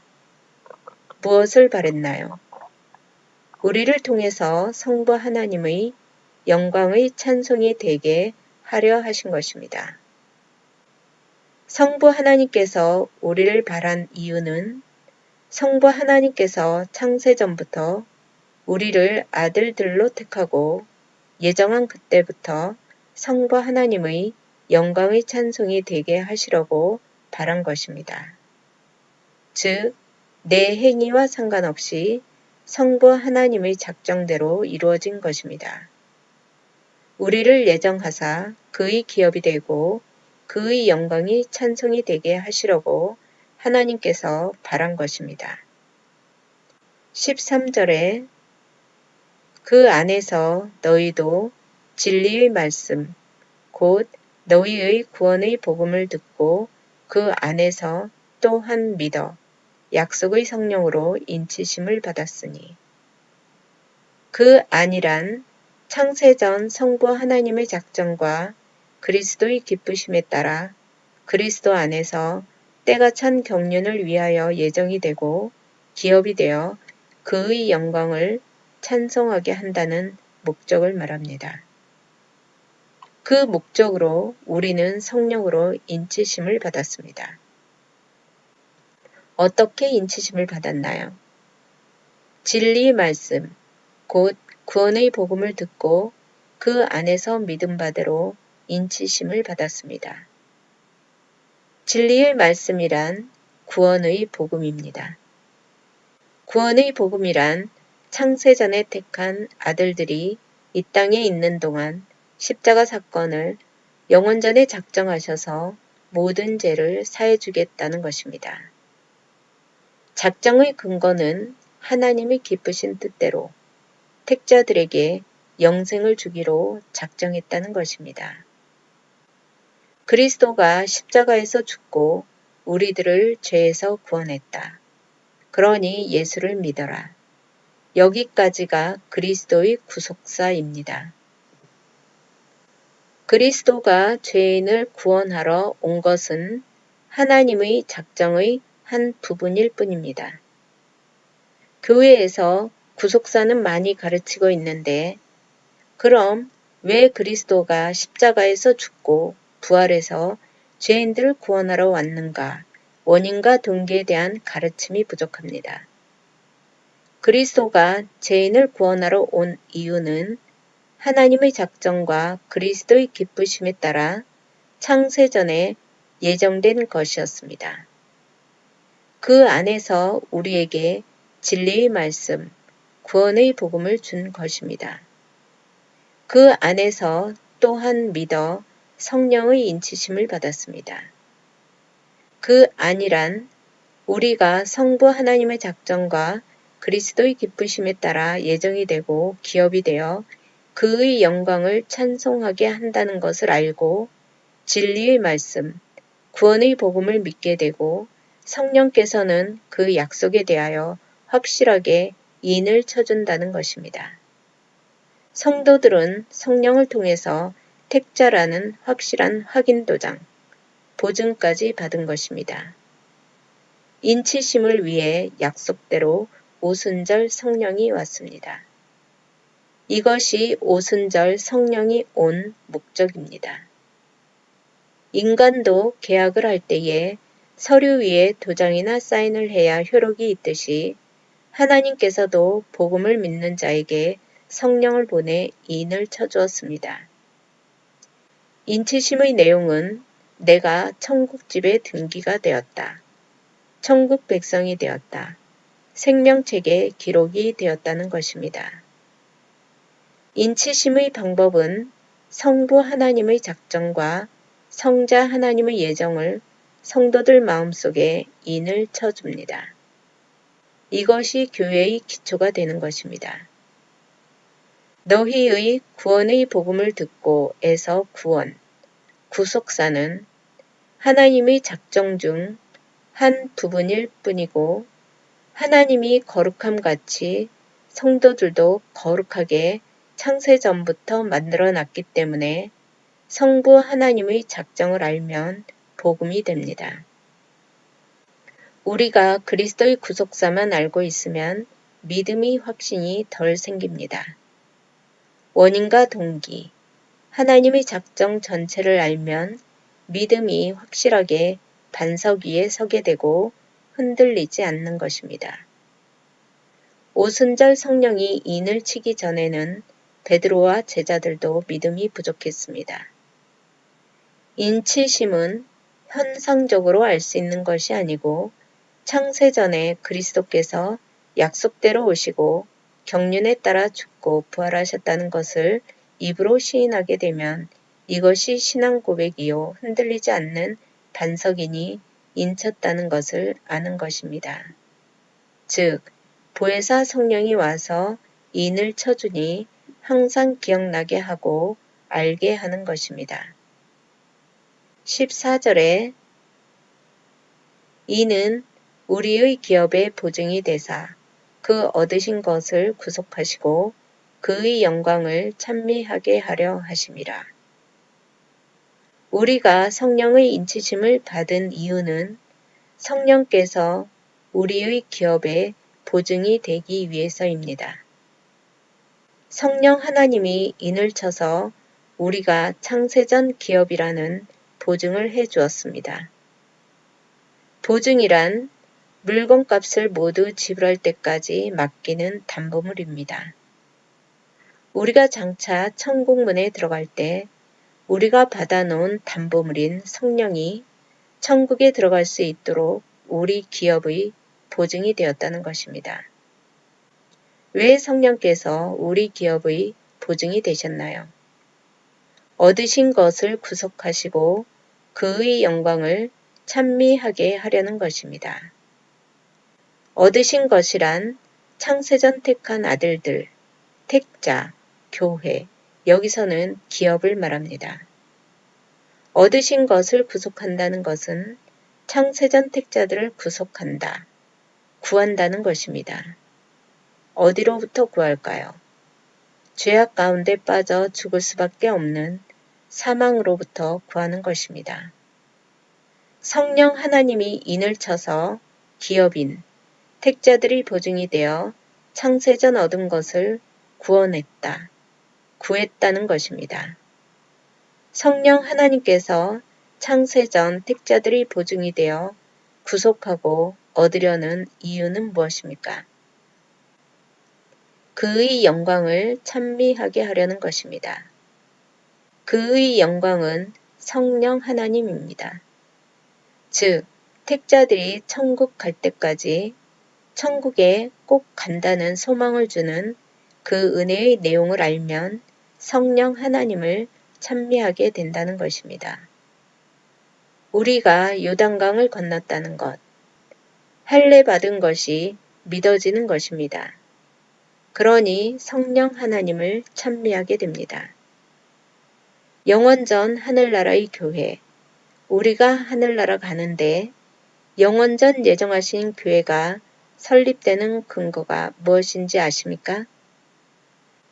무엇을 바랬나요? 우리를 통해서 성부 하나님의 영광의 찬송이 되게 하려 하신 것입니다. 성부 하나님께서 우리를 바란 이유는 성부 하나님께서 창세전부터 우리를 아들들로 택하고 예정한 그때부터 성부 하나님의 영광의 찬송이 되게 하시려고 바란 것입니다. 즉, 내 행위와 상관없이 성부 하나님의 작정대로 이루어진 것입니다. 우리를 예정하사 그의 기업이 되고 그의 영광이 찬송이 되게 하시려고 하나님께서 바란 것입니다. 13절에 그 안에서 너희도 진리의 말씀, 곧 너희의 구원의 복음을 듣고 그 안에서 또한 믿어 약속의 성령으로 인치심을 받았으니 그 안이란 창세전 성부 하나님의 작정과 그리스도의 기쁘심에 따라 그리스도 안에서 때가 찬 경륜을 위하여 예정이 되고 기업이 되어 그의 영광을 찬송하게 한다는 목적을 말합니다. 그 목적으로 우리는 성령으로 인치심을 받았습니다. 어떻게 인치심을 받았나요? 진리의 말씀, 곧 구원의 복음을 듣고 그 안에서 믿음 바대로 인치심을 받았습니다. 진리의 말씀이란 구원의 복음입니다. 구원의 복음이란 창세전에 택한 아들들이 이 땅에 있는 동안 십자가 사건을 영원전에 작정하셔서 모든 죄를 사해주겠다는 것입니다. 작정의 근거는 하나님의 기쁘신 뜻대로 택자들에게 영생을 주기로 작정했다는 것입니다. 그리스도가 십자가에서 죽고 우리들을 죄에서 구원했다. 그러니 예수를 믿어라. 여기까지가 그리스도의 구속사입니다. 그리스도가 죄인을 구원하러 온 것은 하나님의 작정의 한 부분일 뿐입니다. 교회에서 구속사는 많이 가르치고 있는데 그럼 왜 그리스도가 십자가에서 죽고 부활해서 죄인들을 구원하러 왔는가? 원인과 동기에 대한 가르침이 부족합니다. 그리스도가 죄인을 구원하러 온 이유는 하나님의 작정과 그리스도의 기쁘심에 따라 창세전에 예정된 것이었습니다. 그 안에서 우리에게 진리의 말씀, 구원의 복음을 준 것입니다. 그 안에서 또한 믿어 성령의 인치심을 받았습니다. 그 안이란 우리가 성부 하나님의 작정과 그리스도의 기쁘심에 따라 예정이 되고 기업이 되어 그의 영광을 찬송하게 한다는 것을 알고 진리의 말씀, 구원의 복음을 믿게 되고 성령께서는 그 약속에 대하여 확실하게 인을 쳐준다는 것입니다. 성도들은 성령을 통해서 택자라는 확실한 확인 도장, 보증까지 받은 것입니다. 인치심을 위해 약속대로 오순절 성령이 왔습니다. 이것이 오순절 성령이 온 목적입니다. 인간도 계약을 할 때에 서류 위에 도장이나 사인을 해야 효력이 있듯이 하나님께서도 복음을 믿는 자에게 성령을 보내 인을 쳐주었습니다. 인치심의 내용은 내가 천국집에 등기가 되었다. 천국 백성이 되었다. 생명책에 기록이 되었다는 것입니다. 인치심의 방법은 성부 하나님의 작정과 성자 하나님의 예정을 성도들 마음속에 인을 쳐줍니다. 이것이 교회의 기초가 되는 것입니다. 너희의 구원의 복음을 듣고 에서 구원, 구속사는 하나님의 작정 중 한 부분일 뿐이고 하나님이 거룩함 같이 성도들도 거룩하게 창세전부터 만들어 놨기 때문에 성부 하나님의 작정을 알면 복음이 됩니다. 우리가 그리스도의 구속사만 알고 있으면 믿음의 확신이 덜 생깁니다. 원인과 동기, 하나님의 작정 전체를 알면 믿음이 확실하게 반석 위에 서게 되고 흔들리지 않는 것입니다. 오순절 성령이 인을 치기 전에는 베드로와 제자들도 믿음이 부족했습니다. 인치심은 현상적으로 알 수 있는 것이 아니고 창세전에 그리스도께서 약속대로 오시고 경륜에 따라 죽고 부활하셨다는 것을 입으로 시인하게 되면 이것이 신앙 고백이요 흔들리지 않는 반석이니 인쳤다는 것을 아는 것입니다. 즉 보혜사 성령이 와서 인을 쳐주니 항상 기억나게 하고 알게 하는 것입니다. 14절에 이는 우리의 기업의 보증이 되사 그 얻으신 것을 구속하시고 그의 영광을 찬미하게 하려 하심이라. 우리가 성령의 인치심을 받은 이유는 성령께서 우리의 기업의 보증이 되기 위해서입니다. 성령 하나님이 인을 쳐서 우리가 창세전 기업이라는 보증을 해 주었습니다. 보증이란 물건값을 모두 지불할 때까지 맡기는 담보물입니다. 우리가 장차 천국문에 들어갈 때 우리가 받아놓은 담보물인 성령이 천국에 들어갈 수 있도록 우리 기업의 보증이 되었다는 것입니다. 왜 성령께서 우리 기업의 보증이 되셨나요? 얻으신 것을 구속하시고 그의 영광을 찬미하게 하려는 것입니다. 얻으신 것이란 창세전 택한 아들들, 택자, 교회, 여기서는 기업을 말합니다. 얻으신 것을 구속한다는 것은 창세전 택자들을 구속한다, 구한다는 것입니다. 어디로부터 구할까요? 죄악 가운데 빠져 죽을 수밖에 없는 사망으로부터 구하는 것입니다. 성령 하나님이 인을 쳐서 기업인, 택자들이 보증이 되어 창세전 얻은 것을 구원했다. 구했다는 것입니다. 성령 하나님께서 창세전 택자들이 보증이 되어 구속하고 얻으려는 이유는 무엇입니까? 그의 영광을 찬미하게 하려는 것입니다. 그의 영광은 성령 하나님입니다. 즉, 택자들이 천국 갈 때까지 천국에 꼭 간다는 소망을 주는 그 은혜의 내용을 알면 성령 하나님을 찬미하게 된다는 것입니다. 우리가 요단강을 건넜다는 것, 할례 받은 것이 믿어지는 것입니다. 그러니 성령 하나님을 찬미하게 됩니다. 영원전 하늘나라의 교회, 우리가 하늘나라 가는데 영원전 예정하신 교회가 설립되는 근거가 무엇인지 아십니까?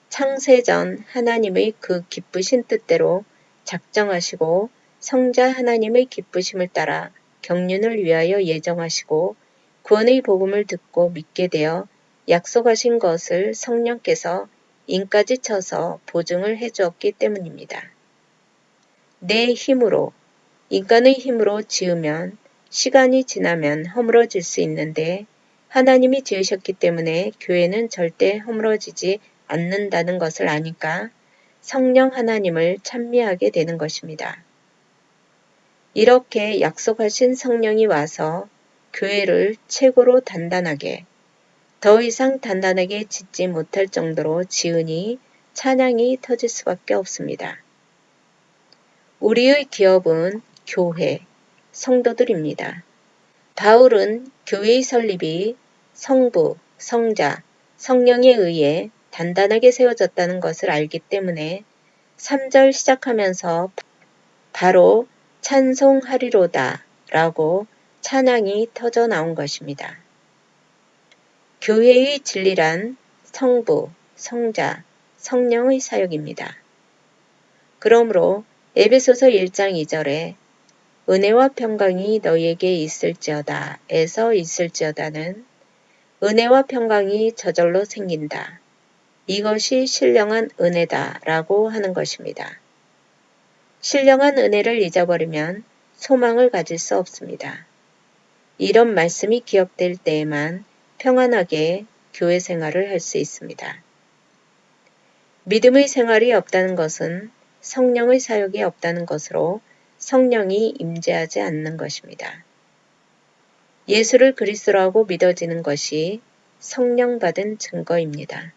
창세전 하나님의 그 기쁘신 뜻대로 작정하시고 성자 하나님의 기쁘심을 따라 경륜을 위하여 예정하시고 구원의 복음을 듣고 믿게 되어 약속하신 것을 성령께서 인까지 쳐서 보증을 해주었기 때문입니다. 내 힘으로, 인간의 힘으로 지으면 시간이 지나면 허물어질 수 있는데 하나님이 지으셨기 때문에 교회는 절대 허물어지지 않는다는 것을 아니까 성령 하나님을 찬미하게 되는 것입니다. 이렇게 약속하신 성령이 와서 교회를 최고로 단단하게, 더 이상 단단하게 짓지 못할 정도로 지으니 찬양이 터질 수밖에 없습니다. 우리의 기업은 교회, 성도들입니다. 바울은 교회의 설립이 성부, 성자, 성령에 의해 단단하게 세워졌다는 것을 알기 때문에 3절 시작하면서 바로 찬송하리로다 라고 찬양이 터져 나온 것입니다. 교회의 진리란 성부, 성자, 성령의 사역입니다. 그러므로 에베소서 1장 2절에 은혜와 평강이 너희에게 있을지어다 에서 있을지어다는 은혜와 평강이 저절로 생긴다. 이것이 신령한 은혜다 라고 하는 것입니다. 신령한 은혜를 잊어버리면 소망을 가질 수 없습니다. 이런 말씀이 기억될 때에만 평안하게 교회 생활을 할 수 있습니다. 믿음의 생활이 없다는 것은 성령의 사역이 없다는 것으로 성령이 임재하지 않는 것입니다. 예수를 그리스도라고 믿어지는 것이 성령 받은 증거입니다.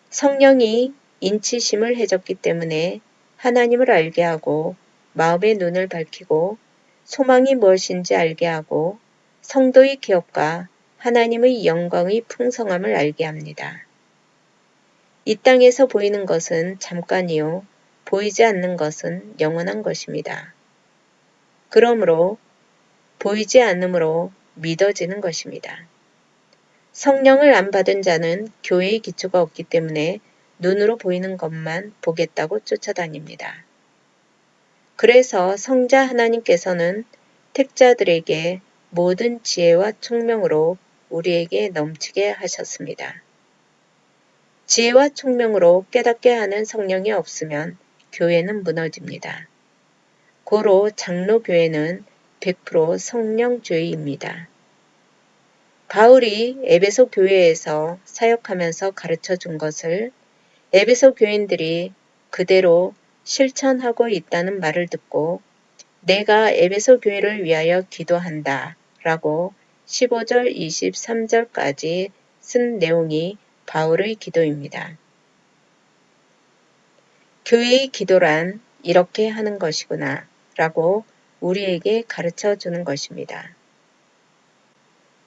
성령이 인치심을 해줬기 때문에 하나님을 알게 하고 마음의 눈을 밝히고 소망이 무엇인지 알게 하고 성도의 기업과 하나님의 영광의 풍성함을 알게 합니다. 이 땅에서 보이는 것은 잠깐이요, 보이지 않는 것은 영원한 것입니다. 그러므로 보이지 않으므로 믿어지는 것입니다. 성령을 안 받은 자는 교회의 기초가 없기 때문에 눈으로 보이는 것만 보겠다고 쫓아다닙니다. 그래서 성자 하나님께서는 택자들에게 모든 지혜와 총명으로 우리에게 넘치게 하셨습니다. 지혜와 총명으로 깨닫게 하는 성령이 없으면 교회는 무너집니다. 고로 장로교회는 100% 성령주의입니다. 바울이 에베소 교회에서 사역하면서 가르쳐 준 것을 에베소 교인들이 그대로 실천하고 있다는 말을 듣고 내가 에베소 교회를 위하여 기도한다 라고 15절 23절까지 쓴 내용이 바울의 기도입니다. 교회의 기도란 이렇게 하는 것이구나 라고 우리에게 가르쳐 주는 것입니다.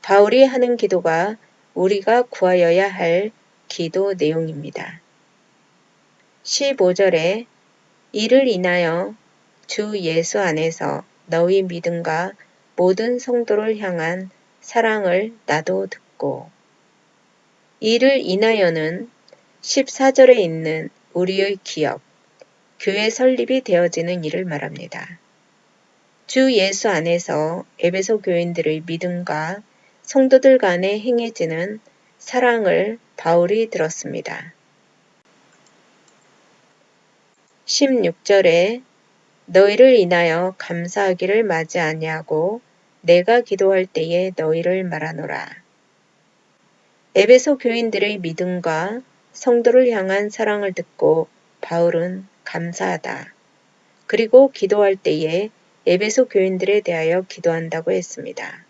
바울이 하는 기도가 우리가 구하여야 할 기도 내용입니다. 15절에 이를 인하여 주 예수 안에서 너희 믿음과 모든 성도를 향한 사랑을 나도 듣고, 이를 인하여는 14절에 있는 우리의 기업, 교회 설립이 되어지는 일을 말합니다. 주 예수 안에서 에베소 교인들의 믿음과 성도들 간에 행해지는 사랑을 바울이 들었습니다. 16절에 너희를 인하여 감사하기를 마지 아니하고 내가 기도할 때에 너희를 말하노라. 에베소 교인들의 믿음과 성도를 향한 사랑을 듣고 바울은 감사하다. 그리고 기도할 때에 에베소 교인들에 대하여 기도한다고 했습니다.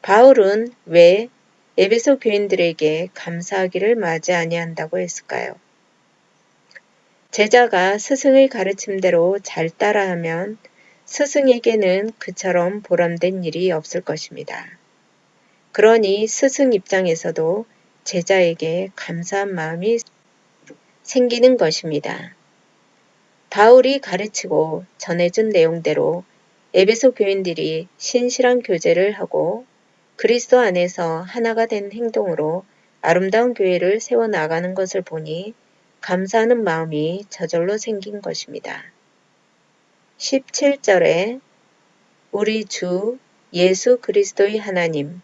바울은 왜 에베소 교인들에게 감사하기를 마지 아니한다고 했을까요? 제자가 스승의 가르침대로 잘 따라하면 스승에게는 그처럼 보람된 일이 없을 것입니다. 그러니 스승 입장에서도 제자에게 감사한 마음이 생기는 것입니다. 바울이 가르치고 전해준 내용대로 에베소 교인들이 신실한 교제를 하고 그리스도 안에서 하나가 된 행동으로 아름다운 교회를 세워나가는 것을 보니 감사하는 마음이 저절로 생긴 것입니다. 17절에 우리 주 예수 그리스도의 하나님,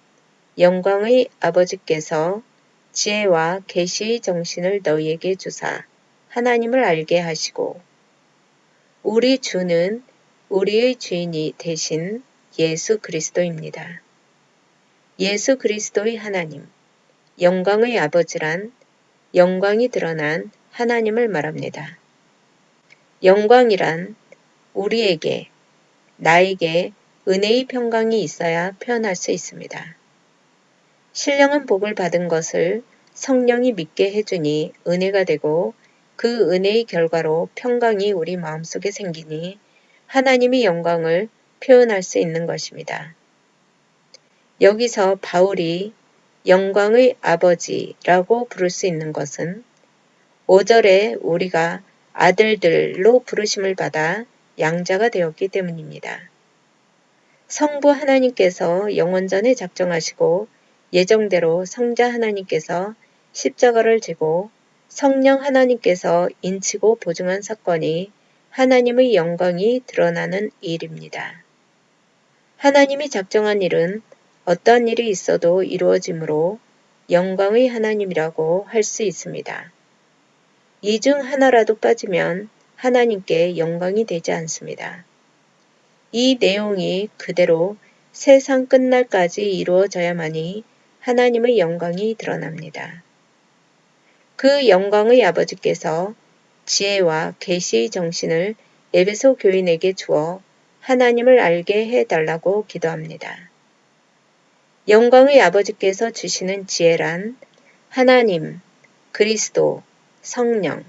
영광의 아버지께서 지혜와 계시의 정신을 너희에게 주사 하나님을 알게 하시고 우리 주는 우리의 주인이 되신 예수 그리스도입니다. 예수 그리스도의 하나님, 영광의 아버지란 영광이 드러난 하나님을 말합니다. 영광이란 우리에게, 나에게 은혜의 평강이 있어야 표현할 수 있습니다. 신령한 복을 받은 것을 성령이 믿게 해주니 은혜가 되고 그 은혜의 결과로 평강이 우리 마음속에 생기니 하나님의 영광을 표현할 수 있는 것입니다. 여기서 바울이 영광의 아버지라고 부를 수 있는 것은 5절에 우리가 아들들로 부르심을 받아 양자가 되었기 때문입니다. 성부 하나님께서 영원전에 작정하시고 예정대로 성자 하나님께서 십자가를 지고 성령 하나님께서 인치고 보증한 사건이 하나님의 영광이 드러나는 일입니다. 하나님이 작정한 일은 어떤 일이 있어도 이루어지므로 영광의 하나님이라고 할 수 있습니다. 이 중 하나라도 빠지면 하나님께 영광이 되지 않습니다. 이 내용이 그대로 세상 끝날까지 이루어져야만이 하나님의 영광이 드러납니다. 그 영광의 아버지께서 지혜와 계시의 정신을 에베소 교인에게 주어 하나님을 알게 해달라고 기도합니다. 영광의 아버지께서 주시는 지혜란 하나님, 그리스도, 성령,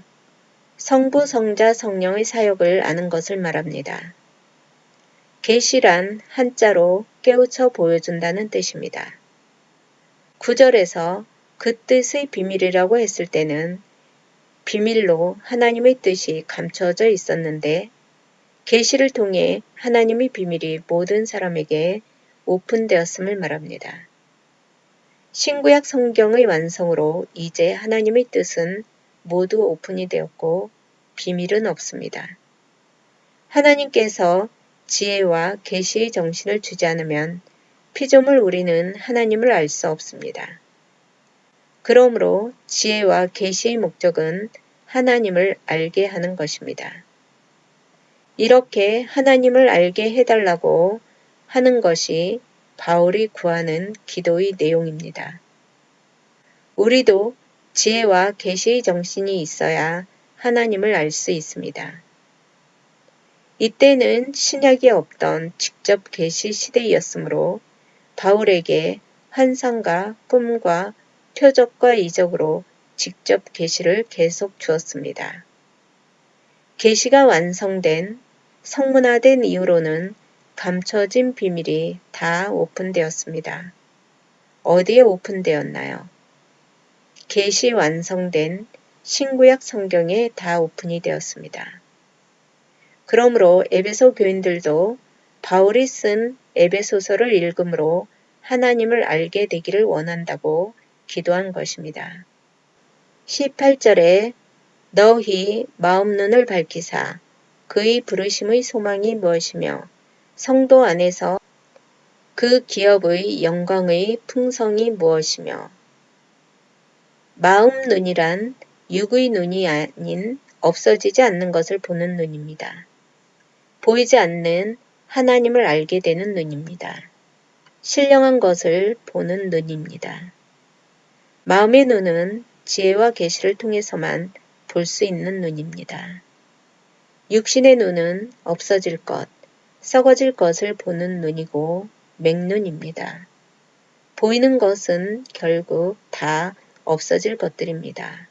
성부, 성자, 성령의 사역을 아는 것을 말합니다. 계시란 한자로 깨우쳐 보여준다는 뜻입니다. 9절에서 그 뜻의 비밀이라고 했을 때는 비밀로 하나님의 뜻이 감춰져 있었는데 계시를 통해 하나님의 비밀이 모든 사람에게 오픈되었음을 말합니다. 신구약 성경의 완성으로 이제 하나님의 뜻은 모두 오픈이 되었고 비밀은 없습니다. 하나님께서 지혜와 계시의 정신을 주지 않으면 피조물 우리는 하나님을 알 수 없습니다. 그러므로 지혜와 계시의 목적은 하나님을 알게 하는 것입니다. 이렇게 하나님을 알게 해달라고 하는 것이 바울이 구하는 기도의 내용입니다. 우리도 지혜와 계시의 정신이 있어야 하나님을 알 수 있습니다. 이때는 신약이 없던 직접 계시 시대이었으므로 바울에게 환상과 꿈과 표적과 이적으로 직접 계시를 계속 주었습니다. 계시가 완성된 성문화된 이후로는 감춰진 비밀이 다 오픈되었습니다. 어디에 오픈되었나요? 계시 완성된 신구약 성경에 다 오픈이 되었습니다. 그러므로 에베소 교인들도 바울이 쓴 에베소서를 읽음으로 하나님을 알게 되기를 원한다고 기도한 것입니다. 18절에 너희 마음 눈을 밝히사 그의 부르심의 소망이 무엇이며 성도 안에서 그 기업의 영광의 풍성이 무엇이며 마음 눈이란 육의 눈이 아닌 없어지지 않는 것을 보는 눈입니다. 보이지 않는 하나님을 알게 되는 눈입니다. 신령한 것을 보는 눈입니다. 마음의 눈은 지혜와 계시를 통해서만 볼 수 있는 눈입니다. 육신의 눈은 없어질 것, 썩어질 것을 보는 눈이고 맹눈입니다. 보이는 것은 결국 다 없어질 것들입니다.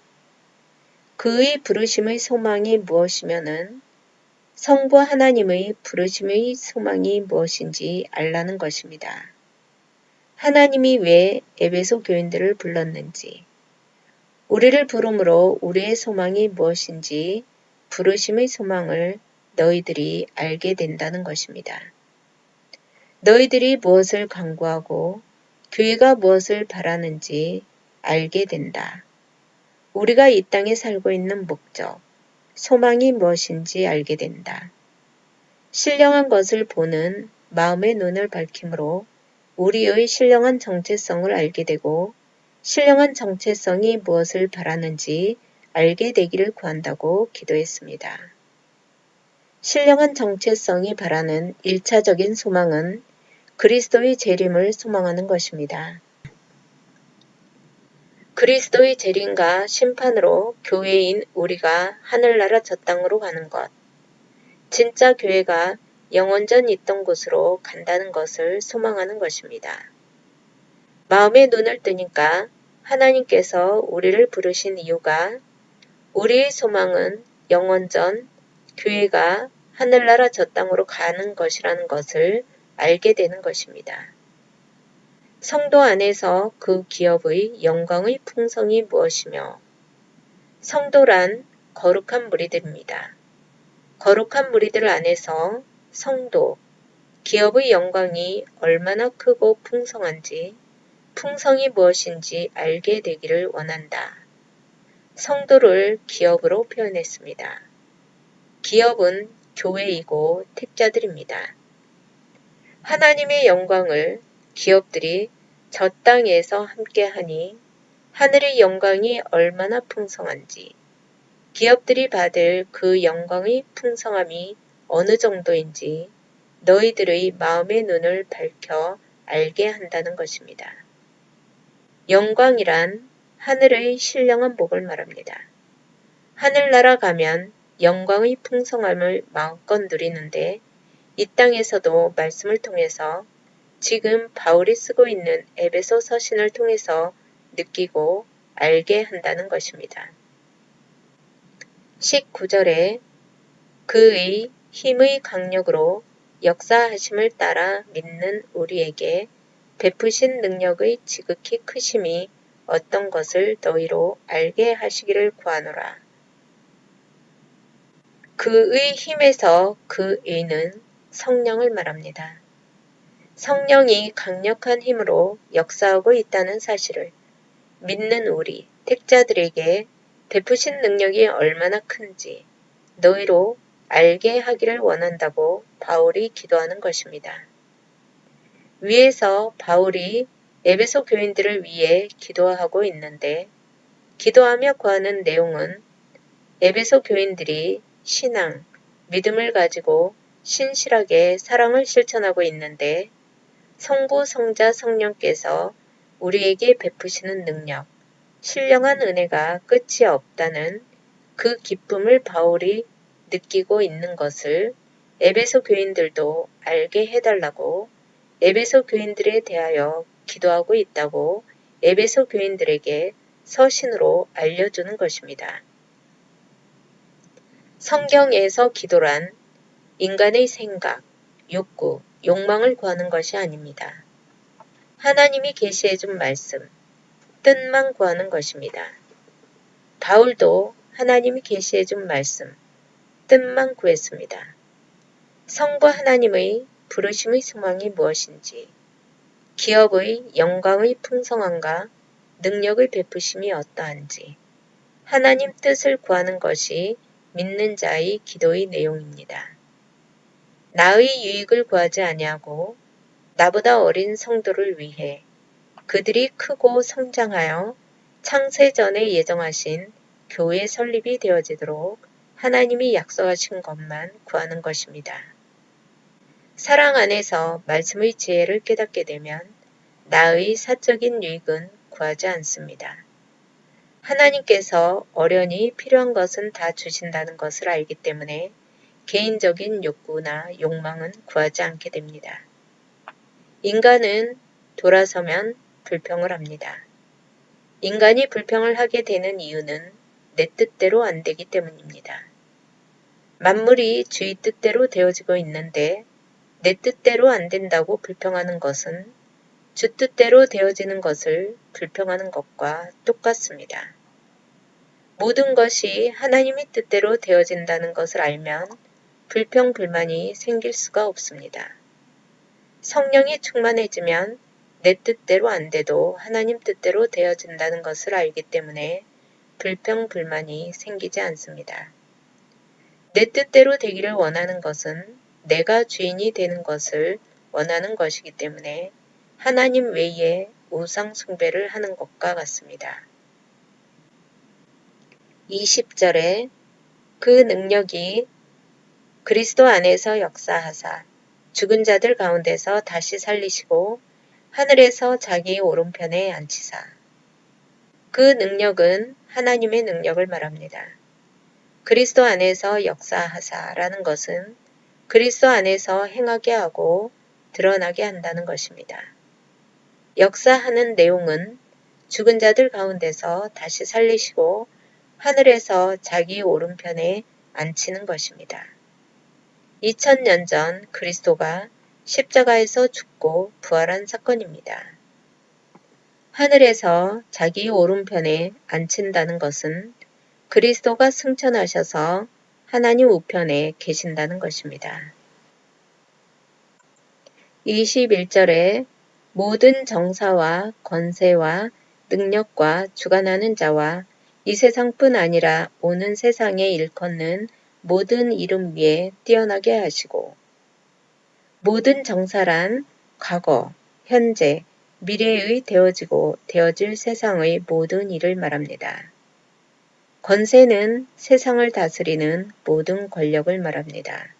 그의 부르심의 소망이 무엇이면은 성부 하나님의 부르심의 소망이 무엇인지 알라는 것입니다. 하나님이 왜 에베소 교인들을 불렀는지, 우리를 부름으로 우리의 소망이 무엇인지 부르심의 소망을 너희들이 알게 된다는 것입니다. 너희들이 무엇을 간구하고 교회가 무엇을 바라는지 알게 된다. 우리가 이 땅에 살고 있는 목적, 소망이 무엇인지 알게 된다. 신령한 것을 보는 마음의 눈을 밝힘으로 우리의 신령한 정체성을 알게 되고 신령한 정체성이 무엇을 바라는지 알게 되기를 구한다고 기도했습니다. 신령한 정체성이 바라는 1차적인 소망은 그리스도의 재림을 소망하는 것입니다. 그리스도의 재림과 심판으로 교회인 우리가 하늘나라 저 땅으로 가는 것, 진짜 교회가 영원전 있던 곳으로 간다는 것을 소망하는 것입니다. 마음의 눈을 뜨니까 하나님께서 우리를 부르신 이유가 우리의 소망은 영원전 교회가 하늘나라 저 땅으로 가는 것이라는 것을 알게 되는 것입니다. 성도 안에서 그 기업의 영광의 풍성이 무엇이며 성도란 거룩한 무리들입니다. 거룩한 무리들 안에서 성도, 기업의 영광이 얼마나 크고 풍성한지 풍성이 무엇인지 알게 되기를 원한다. 성도를 기업으로 표현했습니다. 기업은 교회이고 택자들입니다. 하나님의 영광을 기업들이 저 땅에서 함께하니 하늘의 영광이 얼마나 풍성한지 기업들이 받을 그 영광의 풍성함이 어느 정도인지 너희들의 마음의 눈을 밝혀 알게 한다는 것입니다. 영광이란 하늘의 신령한 복을 말합니다. 하늘나라 가면 영광의 풍성함을 마음껏 누리는데 이 땅에서도 말씀을 통해서 지금 바울이 쓰고 있는 에베소 서신을 통해서 느끼고 알게 한다는 것입니다. 19절에 그의 힘의 강력으로 역사하심을 따라 믿는 우리에게 베푸신 능력의 지극히 크심이 어떤 것을 너희로 알게 하시기를 구하노라. 그의 힘에서 그의는 성령을 말합니다. 성령이 강력한 힘으로 역사하고 있다는 사실을 믿는 우리 택자들에게 베푸신 능력이 얼마나 큰지 너희로 알게 하기를 원한다고 바울이 기도하는 것입니다. 위에서 바울이 에베소 교인들을 위해 기도하고 있는데 기도하며 구하는 내용은 에베소 교인들이 신앙, 믿음을 가지고 신실하게 사랑을 실천하고 있는데 성부, 성자, 성령께서 우리에게 베푸시는 능력, 신령한 은혜가 끝이 없다는 그 기쁨을 바울이 느끼고 있는 것을 에베소 교인들도 알게 해달라고 에베소 교인들에 대하여 기도하고 있다고 에베소 교인들에게 서신으로 알려주는 것입니다. 성경에서 기도란 인간의 생각, 욕구, 욕망을 구하는 것이 아닙니다. 하나님이 계시해준 말씀, 뜻만 구하는 것입니다. 바울도 하나님이 계시해준 말씀, 뜻만 구했습니다. 성부 하나님의 부르심의 소망이 무엇인지, 기업의 영광의 풍성함과 능력의 베푸심이 어떠한지, 하나님 뜻을 구하는 것이 믿는 자의 기도의 내용입니다. 나의 유익을 구하지 아니하고 나보다 어린 성도를 위해 그들이 크고 성장하여 창세 전에 예정하신 교회 설립이 되어지도록 하나님이 약속하신 것만 구하는 것입니다. 사랑 안에서 말씀의 지혜를 깨닫게 되면 나의 사적인 유익은 구하지 않습니다. 하나님께서 어련히 필요한 것은 다 주신다는 것을 알기 때문에 개인적인 욕구나 욕망은 구하지 않게 됩니다. 인간은 돌아서면 불평을 합니다. 인간이 불평을 하게 되는 이유는 내 뜻대로 안 되기 때문입니다. 만물이 주의 뜻대로 되어지고 있는데 내 뜻대로 안 된다고 불평하는 것은 주 뜻대로 되어지는 것을 불평하는 것과 똑같습니다. 모든 것이 하나님의 뜻대로 되어진다는 것을 알면 불평, 불만이 생길 수가 없습니다. 성령이 충만해지면 내 뜻대로 안 돼도 하나님 뜻대로 되어진다는 것을 알기 때문에 불평, 불만이 생기지 않습니다. 내 뜻대로 되기를 원하는 것은 내가 주인이 되는 것을 원하는 것이기 때문에 하나님 외에 우상 숭배를 하는 것과 같습니다. 20절에 그 능력이 그리스도 안에서 역사하사 죽은 자들 가운데서 다시 살리시고 하늘에서 자기 오른편에 앉히사. 그 능력은 하나님의 능력을 말합니다. 그리스도 안에서 역사하사라는 것은 그리스도 안에서 행하게 하고 드러나게 한다는 것입니다. 역사하는 내용은 죽은 자들 가운데서 다시 살리시고 하늘에서 자기 오른편에 앉히는 것입니다. 2000년 전 그리스도가 십자가에서 죽고 부활한 사건입니다. 하늘에서 자기 오른편에 앉힌다는 것은 그리스도가 승천하셔서 하나님 우편에 계신다는 것입니다. 21절에 모든 정사와 권세와 능력과 주관하는 자와 이 세상뿐 아니라 오는 세상에 일컫는 모든 이름 위에 뛰어나게 하시고. 모든 정사란 과거, 현재, 미래의 되어지고 되어질 세상의 모든 일을 말합니다. 권세는 세상을 다스리는 모든 권력을 말합니다.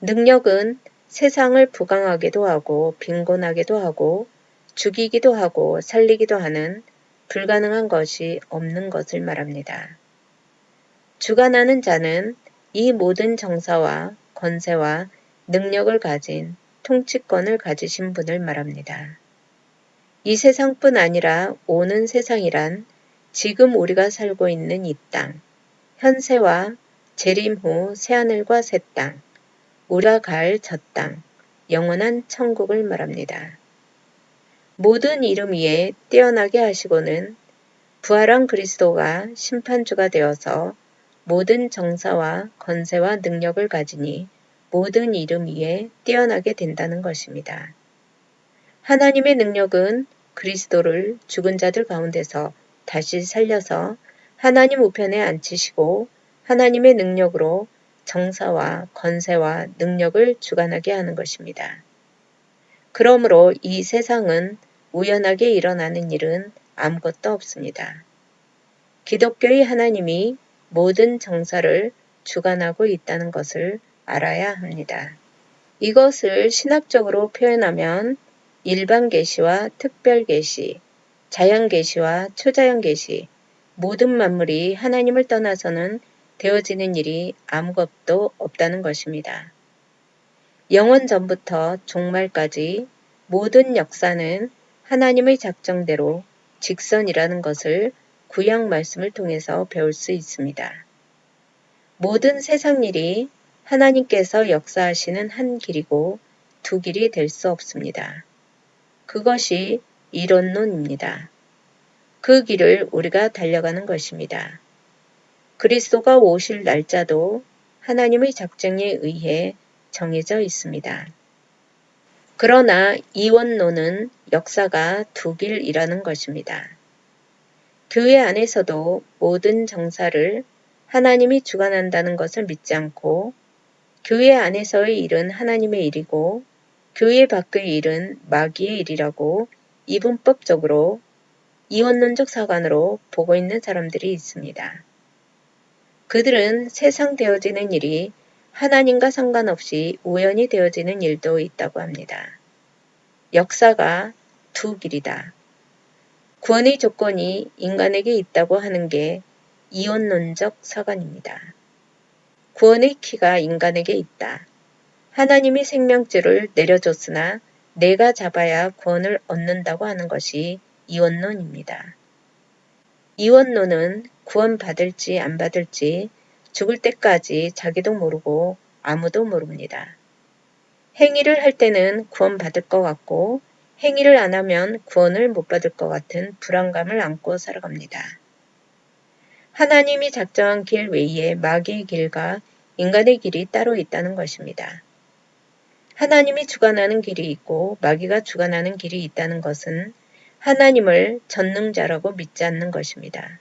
능력은 세상을 부강하게도 하고 빈곤하게도 하고 죽이기도 하고 살리기도 하는 불가능한 것이 없는 것을 말합니다. 주관하는 자는 이 모든 정사와 권세와 능력을 가진 통치권을 가지신 분을 말합니다. 이 세상뿐 아니라 오는 세상이란 지금 우리가 살고 있는 이 땅, 현세와 재림 후 새하늘과 새 땅, 우리가 갈 저 땅, 영원한 천국을 말합니다. 모든 이름 위에 뛰어나게 하시고는 부활한 그리스도가 심판주가 되어서 모든 정사와 권세와 능력을 가지니 모든 이름 위에 뛰어나게 된다는 것입니다. 하나님의 능력은 그리스도를 죽은 자들 가운데서 다시 살려서 하나님 우편에 앉히시고 하나님의 능력으로 정사와 권세와 능력을 주관하게 하는 것입니다. 그러므로 이 세상은 우연하게 일어나는 일은 아무것도 없습니다. 기독교의 하나님이 모든 정사를 주관하고 있다는 것을 알아야 합니다. 이것을 신학적으로 표현하면 일반 계시와 특별 계시, 자연 계시와 초자연 계시, 모든 만물이 하나님을 떠나서는 되어지는 일이 아무것도 없다는 것입니다. 영원 전부터 종말까지 모든 역사는 하나님의 작정대로 직선이라는 것을 구약 말씀을 통해서 배울 수 있습니다. 모든 세상 일이 하나님께서 역사하시는 한 길이고 두 길이 될 수 없습니다. 그것이 이론론입니다. 그 길을 우리가 달려가는 것입니다. 그리스도가 오실 날짜도 하나님의 작정에 의해 정해져 있습니다. 그러나 이원론은 역사가 두 길이라는 것입니다. 교회 안에서도 모든 정사를 하나님이 주관한다는 것을 믿지 않고 교회 안에서의 일은 하나님의 일이고 교회 밖의 일은 마귀의 일이라고 이분법적으로 이원론적 사관으로 보고 있는 사람들이 있습니다. 그들은 세상 되어지는 일이 하나님과 상관없이 우연히 되어지는 일도 있다고 합니다. 역사가 두 길이다. 구원의 조건이 인간에게 있다고 하는 게 이원론적 사관입니다. 구원의 키가 인간에게 있다. 하나님이 생명줄을 내려줬으나 내가 잡아야 구원을 얻는다고 하는 것이 이원론입니다. 이원론은 구원받을지 안 받을지 죽을 때까지 자기도 모르고 아무도 모릅니다. 행위를 할 때는 구원받을 것 같고 행위를 안 하면 구원을 못 받을 것 같은 불안감을 안고 살아갑니다. 하나님이 작정한 길 외에 마귀의 길과 인간의 길이 따로 있다는 것입니다. 하나님이 주관하는 길이 있고 마귀가 주관하는 길이 있다는 것은 하나님을 전능자라고 믿지 않는 것입니다.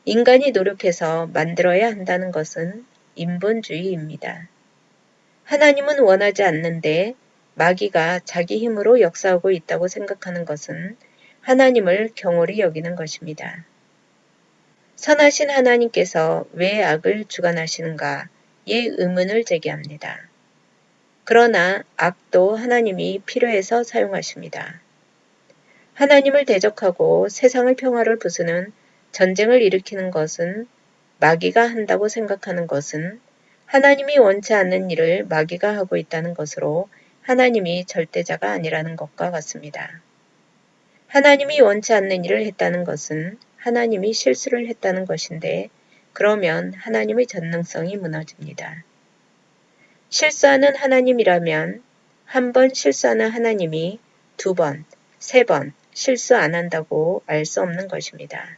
인간이 노력해서 만들어야 한다는 것은 인본주의입니다. 하나님은 원하지 않는데 마귀가 자기 힘으로 역사하고 있다고 생각하는 것은 하나님을 경홀히 여기는 것입니다. 선하신 하나님께서 왜 악을 주관하시는가에 의문을 제기합니다. 그러나 악도 하나님이 필요해서 사용하십니다. 하나님을 대적하고 세상을 평화를 부수는 전쟁을 일으키는 것은 마귀가 한다고 생각하는 것은 하나님이 원치 않는 일을 마귀가 하고 있다는 것으로 하나님이 절대자가 아니라는 것과 같습니다. 하나님이 원치 않는 일을 했다는 것은 하나님이 실수를 했다는 것인데 그러면 하나님의 전능성이 무너집니다. 실수하는 하나님이라면 한 번 실수하는 하나님이 두 번, 세 번 실수 안 한다고 알 수 없는 것입니다.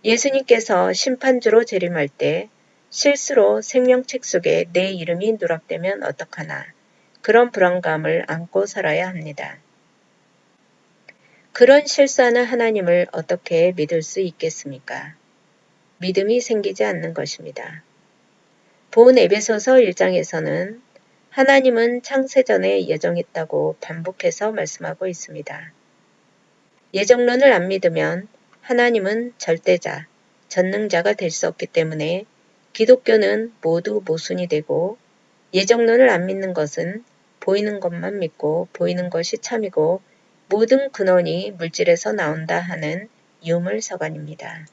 예수님께서 심판주로 재림할 때 실수로 생명책 속에 내 이름이 누락되면 어떡하나 그런 불안감을 안고 살아야 합니다. 그런 실수하는 하나님을 어떻게 믿을 수 있겠습니까? 믿음이 생기지 않는 것입니다. 본 에베소서 1장에서는 하나님은 창세전에 예정했다고 반복해서 말씀하고 있습니다. 예정론을 안 믿으면 하나님은 절대자, 전능자가 될 수 없기 때문에 기독교는 모두 모순이 되고 예정론을 안 믿는 것은 보이는 것만 믿고 보이는 것이 참이고 모든 근원이 물질에서 나온다 하는 유물서관입니다.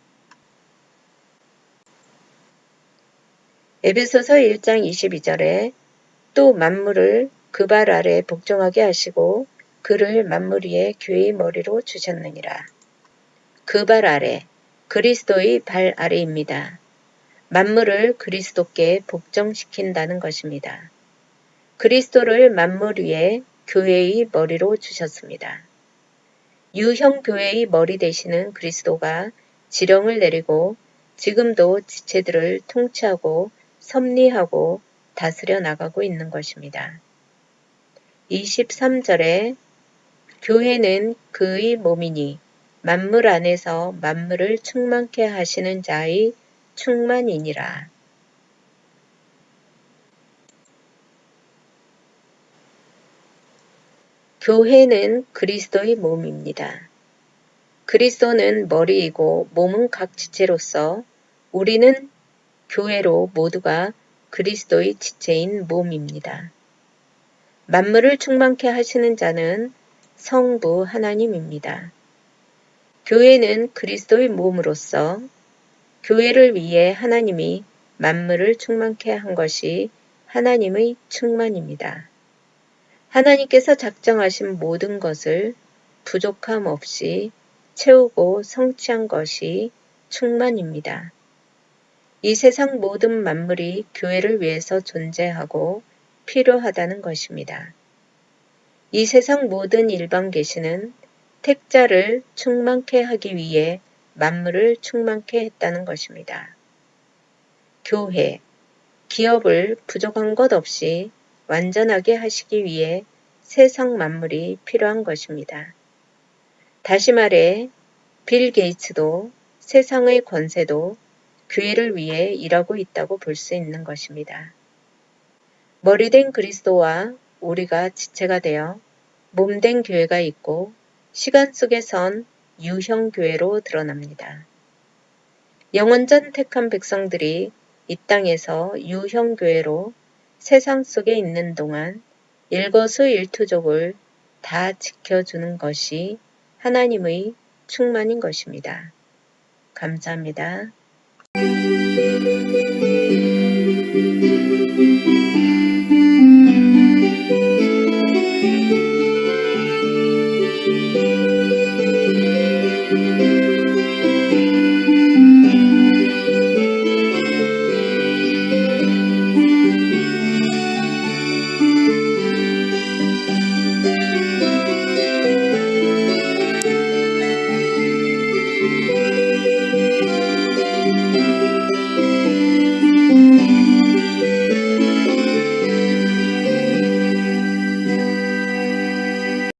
에베소서 1장 22절에 또 만물을 그 발 아래 복종하게 하시고 그를 만물 위에 교회의 머리로 주셨느니라. 그 발 아래, 그리스도의 발 아래입니다. 만물을 그리스도께 복종시킨다는 것입니다. 그리스도를 만물 위에 교회의 머리로 주셨습니다. 유형 교회의 머리 되시는 그리스도가 지령을 내리고 지금도 지체들을 통치하고 섭리하고 다스려 나가고 있는 것입니다. 23절에 교회는 그의 몸이니 만물 안에서 만물을 충만케 하시는 자의 충만이니라. 교회는 그리스도의 몸입니다. 그리스도는 머리이고 몸은 각 지체로서 우리는 교회로 모두가 그리스도의 지체인 몸입니다. 만물을 충만케 하시는 자는 성부 하나님입니다. 교회는 그리스도의 몸으로서 교회를 위해 하나님이 만물을 충만케 한 것이 하나님의 충만입니다. 하나님께서 작정하신 모든 것을 부족함 없이 채우고 성취한 것이 충만입니다. 이 세상 모든 만물이 교회를 위해서 존재하고 필요하다는 것입니다. 이 세상 모든 일반 계시는 택자를 충만케 하기 위해 만물을 충만케 했다는 것입니다. 교회, 기업을 부족한 것 없이 완전하게 하시기 위해 세상 만물이 필요한 것입니다. 다시 말해 빌 게이츠도 세상의 권세도 교회를 위해 일하고 있다고 볼 수 있는 것입니다. 머리된 그리스도와 우리가 지체가 되어 몸된 교회가 있고 시간 속에선 유형 교회로 드러납니다. 영원전 택한 백성들이 이 땅에서 유형교회로 세상 속에 있는 동안 일거수일투족을 다 지켜주는 것이 하나님의 충만인 것입니다. 감사합니다.